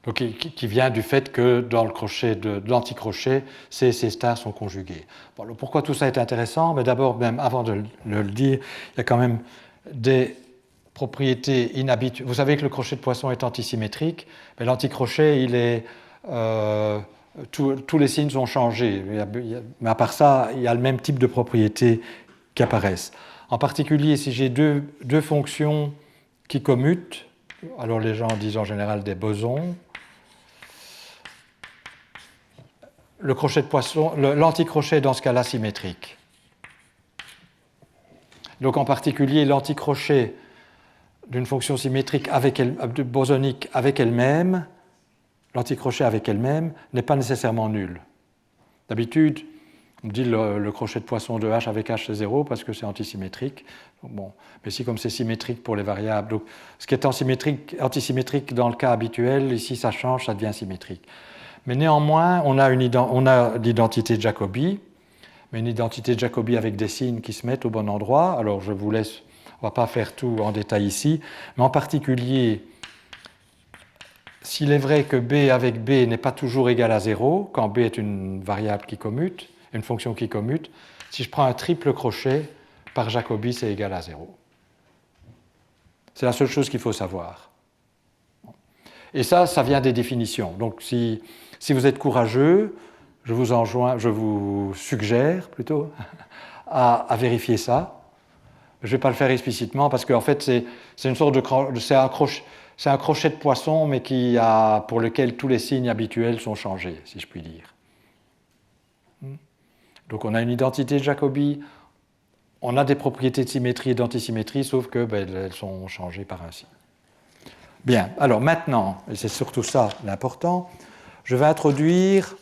Donc, qui vient du fait que dans le crochet de l'anticrochet, C et C star sont conjugués. Bon, alors pourquoi tout ça est intéressant? Mais d'abord, même avant de le dire, il y a quand même des propriétés inhabituelles. Vous savez que le crochet de Poisson est antisymétrique, mais l'anticrochet, il est, tous les signes sont changés. Mais à part ça, il y a le même type de propriétés qui apparaissent. En particulier, si j'ai deux fonctions qui commutent, alors les gens disent en général des bosons, le crochet de Poisson, l'anticrochet dans ce cas-là symétrique. Donc en particulier l'anticrochet d'une fonction symétrique bosonique avec elle-même, l'anticrochet avec elle-même n'est pas nécessairement nul. D'habitude, on dit le crochet de Poisson de H avec H c'est 0 parce que c'est antisymétrique. Bon, mais si comme c'est symétrique pour les variables, donc ce qui est antisymétrique dans le cas habituel, ici ça change, ça devient symétrique. Mais néanmoins, on a l'identité de Jacobi, mais une identité de Jacobi avec des signes qui se mettent au bon endroit. Alors je vous laisse, on ne va pas faire tout en détail ici, mais en particulier, s'il est vrai que B avec B n'est pas toujours égal à 0, quand B est une variable qui commute, une fonction qui commute, si je prends un triple crochet, par Jacobi, c'est égal à 0. C'est la seule chose qu'il faut savoir. Et ça vient des définitions. Donc si vous êtes courageux, je vous suggère plutôt à vérifier ça. Je ne vais pas le faire explicitement parce qu'en fait, c'est une sorte c'est un crochet de Poisson, mais pour lequel tous les signes habituels sont changés, si je puis dire. Donc on a une identité de Jacobi, on a des propriétés de symétrie et d'antisymétrie, sauf que elles sont changées par un signe. Bien, alors maintenant, et c'est surtout ça l'important, je vais introduire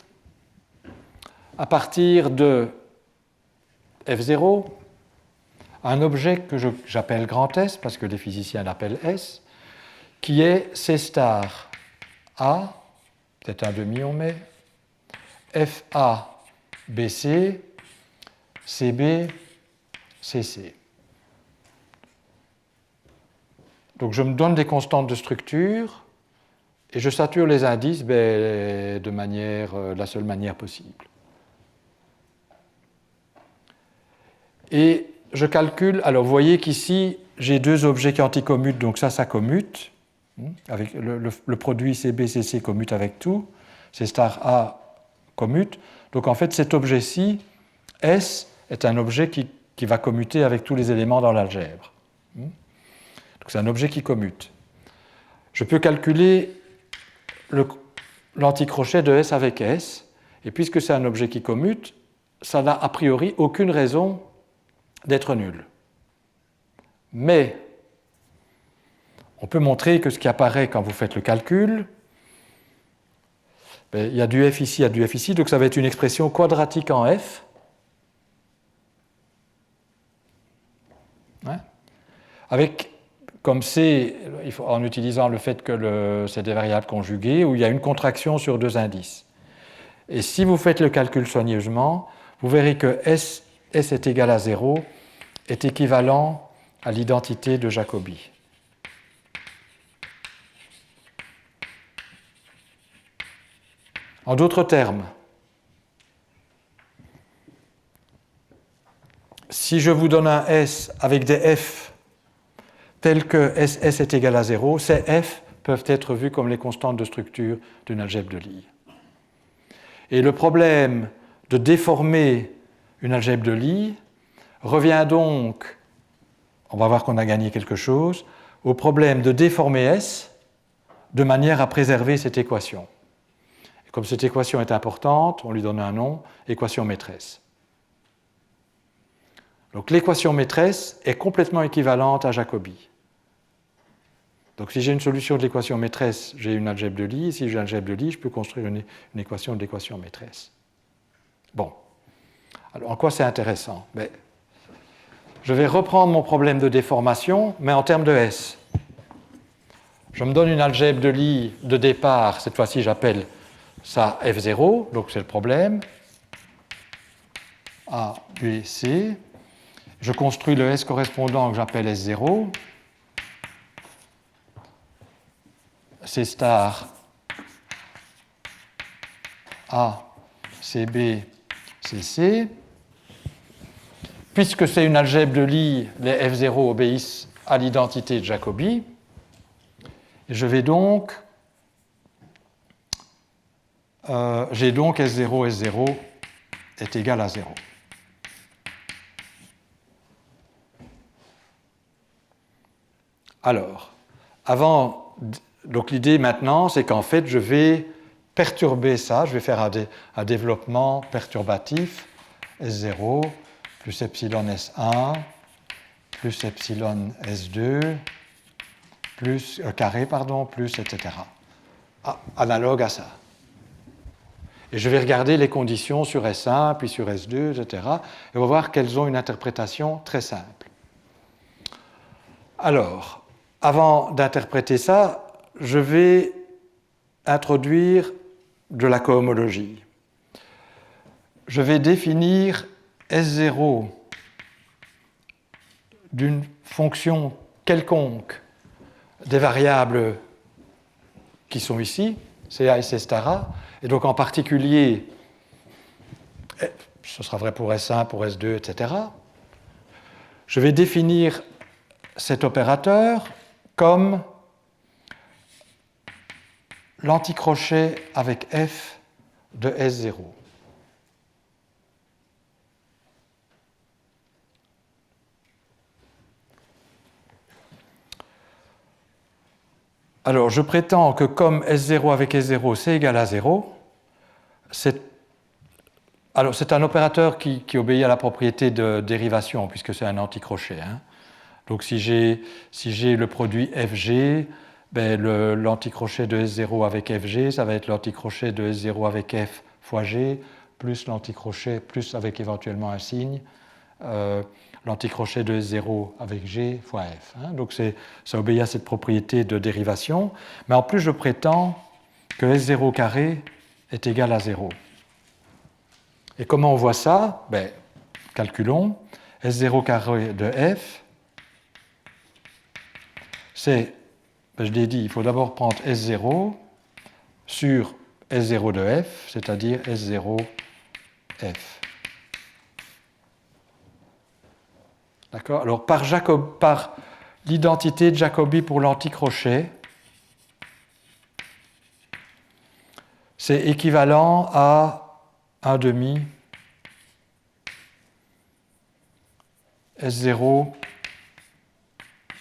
à partir de F0 un objet que j'appelle grand S, parce que les physiciens l'appellent S, qui est C star A, peut-être un demi on met, FA BC, CB, CC. Donc je me donne des constantes de structure et je sature les indices de la seule manière possible. Et je calcule, alors vous voyez qu'ici j'ai deux objets qui anticommutent, donc ça commute. Avec le produit CB-CC commute avec tout. C star A commute. Donc en fait cet objet-ci, S, est un objet qui va commuter avec tous les éléments dans l'algèbre. Donc c'est un objet qui commute. Je peux calculer l'anticrochet de S avec S, et puisque c'est un objet qui commute, ça n'a a priori aucune raison d'être nul. Mais on peut montrer que ce qui apparaît quand vous faites le calcul, il y a du f ici, il y a du f ici, donc ça va être une expression quadratique en f. Avec, comme C, en utilisant le fait que c'est des variables conjuguées, où il y a une contraction sur deux indices. Et si vous faites le calcul soigneusement, vous verrez que S est égal à 0 est équivalent à l'identité de Jacobi. En d'autres termes, si je vous donne un S avec des F tels que SS est égal à 0, ces F peuvent être vus comme les constantes de structure d'une algèbre de Lie. Et le problème de déformer une algèbre de Lie revient donc, on va voir qu'on a gagné quelque chose, au problème de déformer S de manière à préserver cette équation. Et comme cette équation est importante, on lui donne un nom, équation maîtresse. Donc l'équation maîtresse est complètement équivalente à Jacobi. Donc si j'ai une solution de l'équation maîtresse, j'ai une algèbre de Lie. Si j'ai une algèbre de Lie, je peux construire une équation de l'équation maîtresse. Bon. Alors en quoi c'est intéressant? Je vais reprendre mon problème de déformation, mais en termes de S. Je me donne une algèbre de Lie de départ, cette fois-ci j'appelle ça F0, donc c'est le problème. A, B, C. Je construis le S correspondant que j'appelle S0. C star A, CB, CC. Puisque c'est une algèbre de Lie, les F0 obéissent à l'identité de Jacobi. Je vais donc j'ai donc S0, S0 est égal à 0. Alors, donc l'idée maintenant, c'est qu'en fait, je vais perturber ça, je vais faire un développement perturbatif, S0 plus epsilon S1 plus epsilon S2 plus carré, plus etc. Analogue à ça. Et je vais regarder les conditions sur S1, puis sur S2, etc. Et on va voir qu'elles ont une interprétation très simple. Alors, avant d'interpréter ça, je vais introduire de la cohomologie. Je vais définir S0 d'une fonction quelconque des variables qui sont ici, CA et C star A, et donc en particulier, ce sera vrai pour S1, pour S2, etc. Je vais définir cet opérateur comme l'anticrochet avec F de S0. Alors, je prétends que comme S0 avec S0, c'est égal à 0, c'est un opérateur qui obéit à la propriété de dérivation, puisque c'est un anticrochet. Donc, si j'ai le produit FG, l'anticrochet de S0 avec FG, ça va être l'anticrochet de S0 avec F fois G, plus l'anticrochet, plus avec éventuellement un signe, l'anticrochet de S0 avec G fois F. Donc ça obéit à cette propriété de dérivation. Mais en plus, je prétends que S0 carré est égal à 0. Et comment on voit ça? Ben, calculons. S0 carré de f, c'est, ben je l'ai dit, il faut d'abord prendre S0 sur S0 de f, c'est-à-dire S0 f. D'accord? Alors, par l'identité de Jacobi pour l'anticrochet, c'est équivalent à 1 demi S0,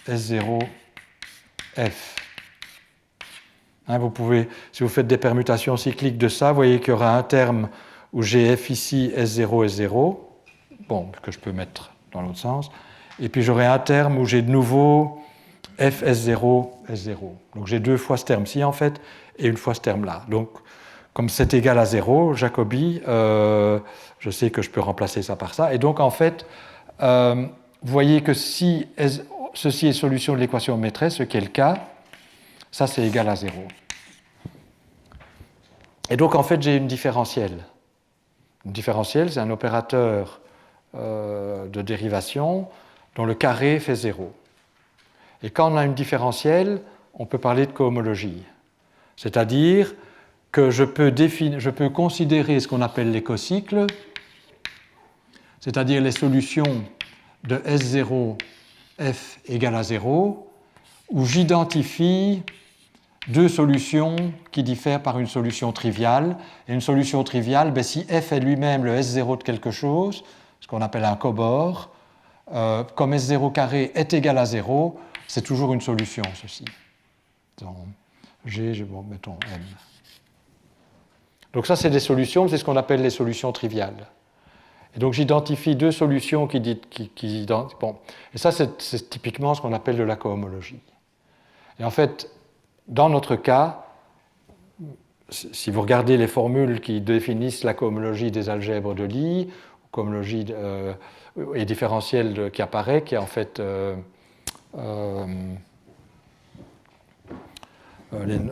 S0, F. Hein, vous pouvez, si vous faites des permutations cycliques de ça, vous voyez qu'il y aura un terme où j'ai F ici, S0, S0, bon, que je peux mettre dans l'autre sens, et puis j'aurai un terme où j'ai de nouveau F, S0, S0. Donc j'ai deux fois ce terme-ci, en fait, et une fois ce terme-là. Donc, comme c'est égal à 0, Jacobi, je sais que je peux remplacer ça par ça. Et donc, en fait, vous voyez que si ceci est solution de l'équation maîtresse, ce qui est le cas, ça c'est égal à 0. Et donc, en fait, j'ai une différentielle. Une différentielle, c'est un opérateur de dérivation dont le carré fait 0. Et quand on a une différentielle, on peut parler de cohomologie. C'est-à-dire que je peux considérer ce qu'on appelle les cocycles, c'est-à-dire les solutions de S0 f égale à 0, où j'identifie deux solutions qui diffèrent par une solution triviale. Et une solution triviale, ben, si f est lui-même le S0 de quelque chose, ce qu'on appelle un cobord, comme S0 carré est égal à 0, c'est toujours une solution, ceci. Donc, G, bon, mettons M. Donc ça, c'est des solutions, c'est ce qu'on appelle les solutions triviales. Et donc j'identifie deux solutions bon. Et ça, c'est typiquement ce qu'on appelle de la cohomologie. Et en fait, dans notre cas, si vous regardez les formules qui définissent la cohomologie des algèbres de Lie, cohomologie et différentielle qui apparaît, qui est en fait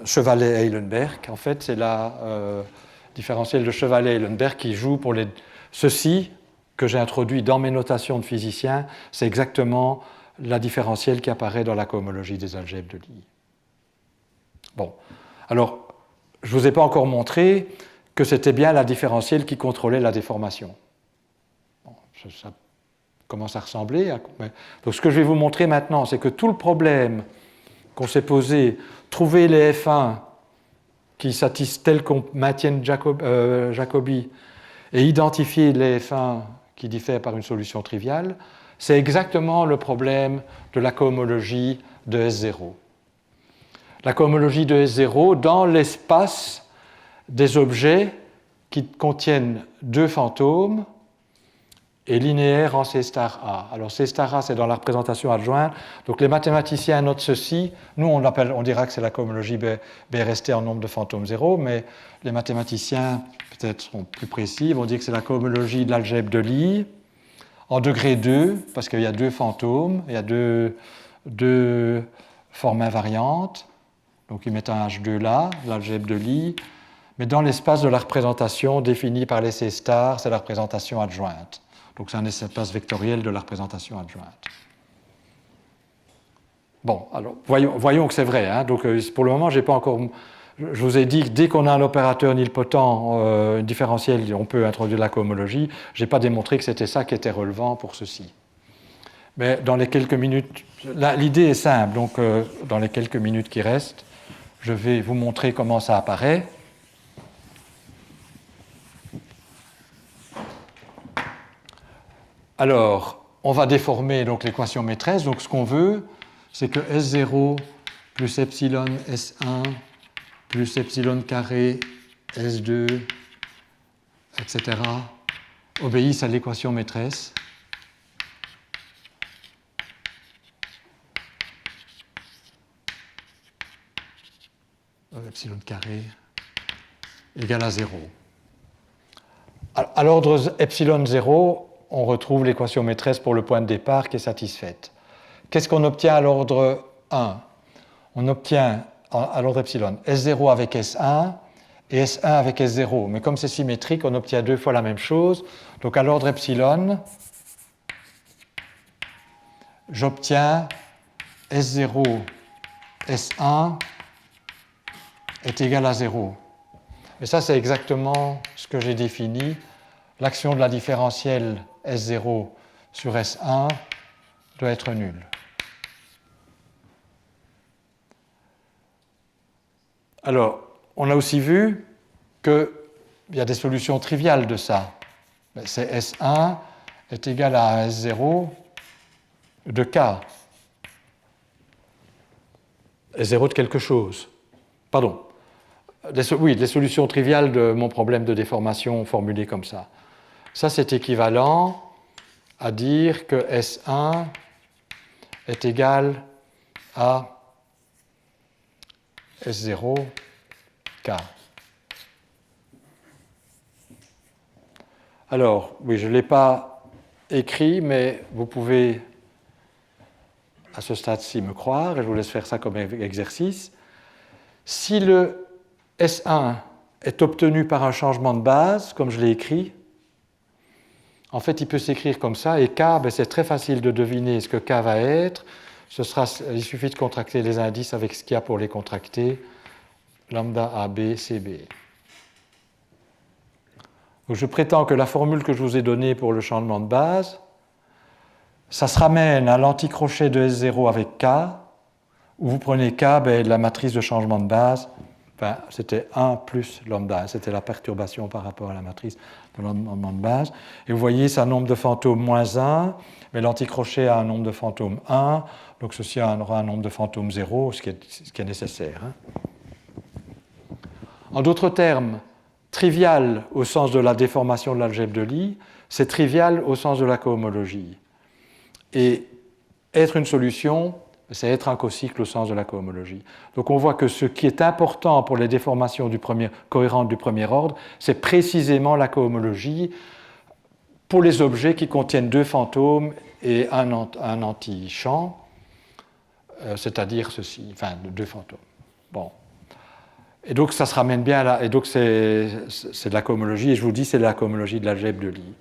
Chevalet-Eilenberg, en fait, c'est la différentielle de Chevalet-Eilenberg qui joue pour ceci que j'ai introduit dans mes notations de physicien, c'est exactement la différentielle qui apparaît dans la cohomologie des algèbres de Lie. Bon, alors, je ne vous ai pas encore montré que c'était bien la différentielle qui contrôlait la déformation. Bon, ça commence à ressembler. Donc, ce que je vais vous montrer maintenant, c'est que tout le problème qu'on s'est posé, trouver les F1 qui satisfont tel qu'on maintienne Jacobi et identifier les F1 qui diffèrent par une solution triviale, c'est exactement le problème de la cohomologie de S0. La cohomologie de S0 dans l'espace des objets qui contiennent deux fantômes et linéaire en C star A. Alors C star A, c'est dans la représentation adjointe. Donc les mathématiciens notent ceci. Nous, on dira que c'est la cohomologie BRST en nombre de fantômes 0, mais les mathématiciens, peut-être, seront plus précis. Ils vont dire que c'est la cohomologie de l'algèbre de Lie en degré 2, parce qu'il y a deux fantômes, il y a deux formes invariantes. Donc ils mettent un H2 là, l'algèbre de Lie. Mais dans l'espace de la représentation définie par les C stars, c'est la représentation adjointe. Donc c'est un espace vectoriel de la représentation adjointe. Bon, alors voyons que c'est vrai. Hein. Donc pour le moment, j'ai pas encore. Je vous ai dit que dès qu'on a un opérateur nilpotent différentiel, on peut introduire la cohomologie. Je n'ai pas démontré que c'était ça qui était relevant pour ceci. Mais dans les quelques minutes, l'idée est simple. Donc dans les quelques minutes qui restent, je vais vous montrer comment ça apparaît. Alors, on va déformer donc l'équation maîtresse. Donc, ce qu'on veut, c'est que S0 plus epsilon S1 plus epsilon carré S2, etc., obéissent à l'équation maîtresse. Epsilon carré égale à 0. À l'ordre epsilon 0, on retrouve l'équation maîtresse pour le point de départ qui est satisfaite. Qu'est-ce qu'on obtient à l'ordre 1 ? On obtient à l'ordre epsilon S0 avec S1 et S1 avec S0. Mais comme c'est symétrique, on obtient deux fois la même chose. Donc à l'ordre epsilon, j'obtiens S0, S1 est égal à 0. Et ça, c'est exactement ce que j'ai défini. L'action de la différentielle S0 sur S1 doit être nulle. Alors, on a aussi vu qu'il y a des solutions triviales de ça. C'est S1 est égal à S0 de K. S0 de quelque chose. Pardon. Oui, les solutions triviales de mon problème de déformation formulées comme ça. Ça, c'est équivalent à dire que S1 est égal à S0 K. Alors, oui, je ne l'ai pas écrit, mais vous pouvez à ce stade-ci me croire, et je vous laisse faire ça comme exercice. Si le S1 est obtenu par un changement de base, comme je l'ai écrit, en fait, il peut s'écrire comme ça, et K, ben, c'est très facile de deviner ce que K va être. Il suffit de contracter les indices avec ce qu'il y a pour les contracter, lambda AB, CB. Donc, je prétends que la formule que je vous ai donnée pour le changement de base, ça se ramène à l'anticrochet de S0 avec K, où vous prenez K, ben, la matrice de changement de base, enfin, c'était 1 plus lambda, c'était la perturbation par rapport à la matrice de l'endement de base. Et vous voyez, c'est un nombre de fantômes moins 1, mais l'anticrochet a un nombre de fantômes 1, donc ceci aura un nombre de fantômes 0, ce qui est nécessaire. En d'autres termes, trivial au sens de la déformation de l'algèbre de Lie, c'est trivial au sens de la cohomologie. Et être une solution, c'est être un cocycle au sens de la cohomologie. Donc on voit que ce qui est important pour les déformations cohérentes du premier ordre, c'est précisément la cohomologie pour les objets qui contiennent deux fantômes et un anti-champ, c'est-à-dire ceci, enfin deux fantômes. Bon. Et donc ça se ramène bien là, et donc c'est de la cohomologie, et je vous dis c'est de la cohomologie de l'algèbre de Lie.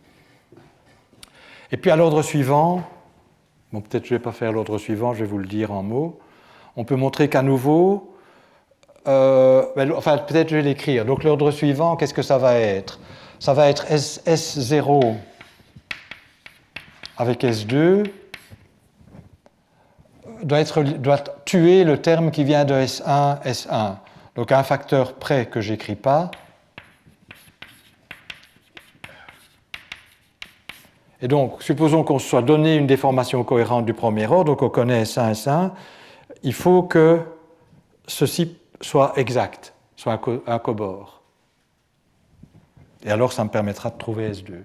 Et puis à l'ordre suivant, bon, peut-être je ne vais pas faire l'ordre suivant, je vais vous le dire en mots. On peut montrer qu'à nouveau, enfin peut-être je vais l'écrire. Donc l'ordre suivant, qu'est-ce que ça va être? Ça va être S0 avec S2 doit tuer le terme qui vient de S1, S1. Donc un facteur près que je n'écris pas. Et donc, supposons qu'on se soit donné une déformation cohérente du premier ordre, donc on connaît S1, S1, il faut que ceci soit exact, soit un cobord. Et alors, ça me permettra de trouver S2.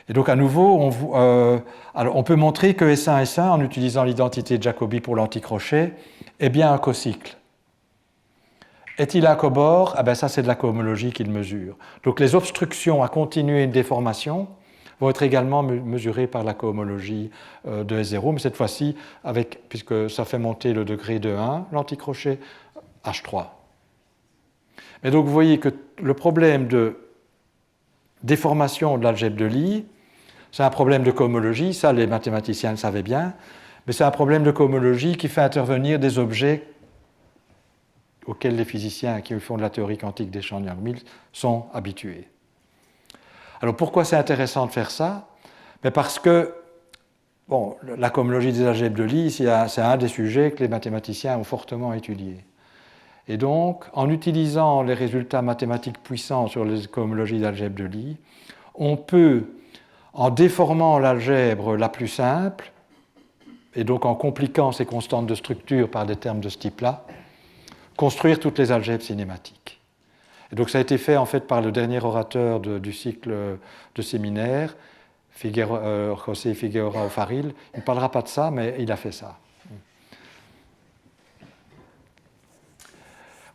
Et donc, à nouveau, on peut montrer que S1, S1, en utilisant l'identité de Jacobi pour l'anticrochet, est bien un cocycle. Est-il un cobord? Ah ben ça, c'est de la cohomologie qu'il mesure. Donc, les obstructions à continuer une déformation vont être également mesurées par la cohomologie de S0, mais cette fois-ci, puisque ça fait monter le degré de 1, l'anticrochet, H3. Mais donc, vous voyez que le problème de déformation de l'algèbre de Lie, c'est un problème de cohomologie, ça les mathématiciens le savaient bien, mais c'est un problème de cohomologie qui fait intervenir des objets auxquels les physiciens qui font de la théorie quantique des champs de Young-Mills sont habitués. Alors pourquoi c'est intéressant de faire ça? Mais parce que bon, la cohomologie des algèbres de Lie, c'est un des sujets que les mathématiciens ont fortement étudié. Et donc, en utilisant les résultats mathématiques puissants sur les cohomologies d'algèbres de Lie, on peut, en déformant l'algèbre la plus simple, et donc en compliquant ces constantes de structure par des termes de ce type-là, construire toutes les algèbres cinématiques. Et donc ça a été fait en fait par le dernier orateur du cycle de séminaire, José Figueroa O'Farrill. Il ne parlera pas de ça, mais il a fait ça.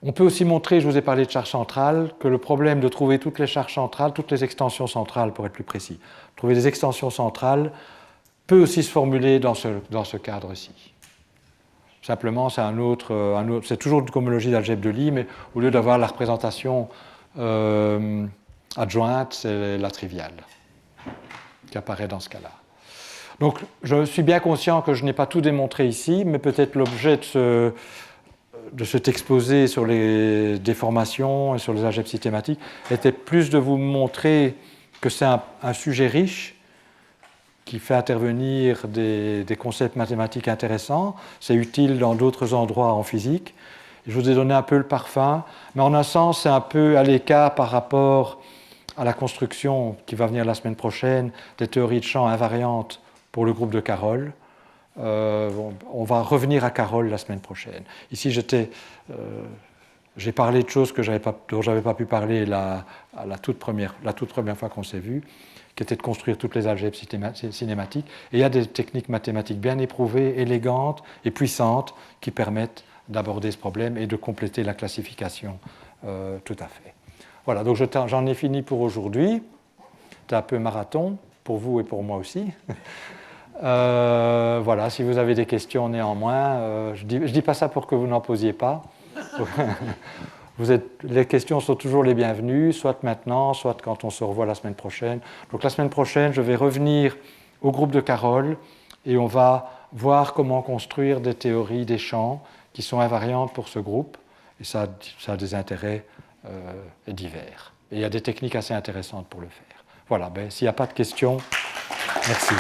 On peut aussi montrer, je vous ai parlé de charge centrale, que le problème de trouver toutes les charges centrales, toutes les extensions centrales pour être plus précis, trouver des extensions centrales peut aussi se formuler dans ce cadre-ci. Simplement, c'est toujours une cohomologie d'algèbre de Lie, mais au lieu d'avoir la représentation adjointe, c'est la triviale qui apparaît dans ce cas-là. Donc, je suis bien conscient que je n'ai pas tout démontré ici, mais peut-être l'objet de cet exposé sur les déformations et sur les algèbres systématiques était plus de vous montrer que c'est un sujet riche qui fait intervenir des concepts mathématiques intéressants. C'est utile dans d'autres endroits en physique. Je vous ai donné un peu le parfum, mais en un sens, c'est un peu à l'écart par rapport à la construction qui va venir la semaine prochaine des théories de champ invariantes pour le groupe de Carroll. On va revenir à Carroll la semaine prochaine. Ici, j'ai parlé de choses dont je n'avais pas pu parler la toute première fois qu'on s'est vu, qui était de construire toutes les algèbres cinématiques. Et il y a des techniques mathématiques bien éprouvées, élégantes et puissantes qui permettent d'aborder ce problème et de compléter la classification tout à fait. Voilà, donc j'en ai fini pour aujourd'hui. C'était un peu marathon, pour vous et pour moi aussi. Voilà, si vous avez des questions néanmoins, je dis pas ça pour que vous n'en posiez pas. Les questions sont toujours les bienvenues, soit maintenant, soit quand on se revoit la semaine prochaine. Donc la semaine prochaine, je vais revenir au groupe de Carroll et on va voir comment construire des théories des champs qui sont invariantes pour ce groupe. Et ça a des intérêts divers. Et il y a des techniques assez intéressantes pour le faire. Voilà, s'il n'y a pas de questions, merci.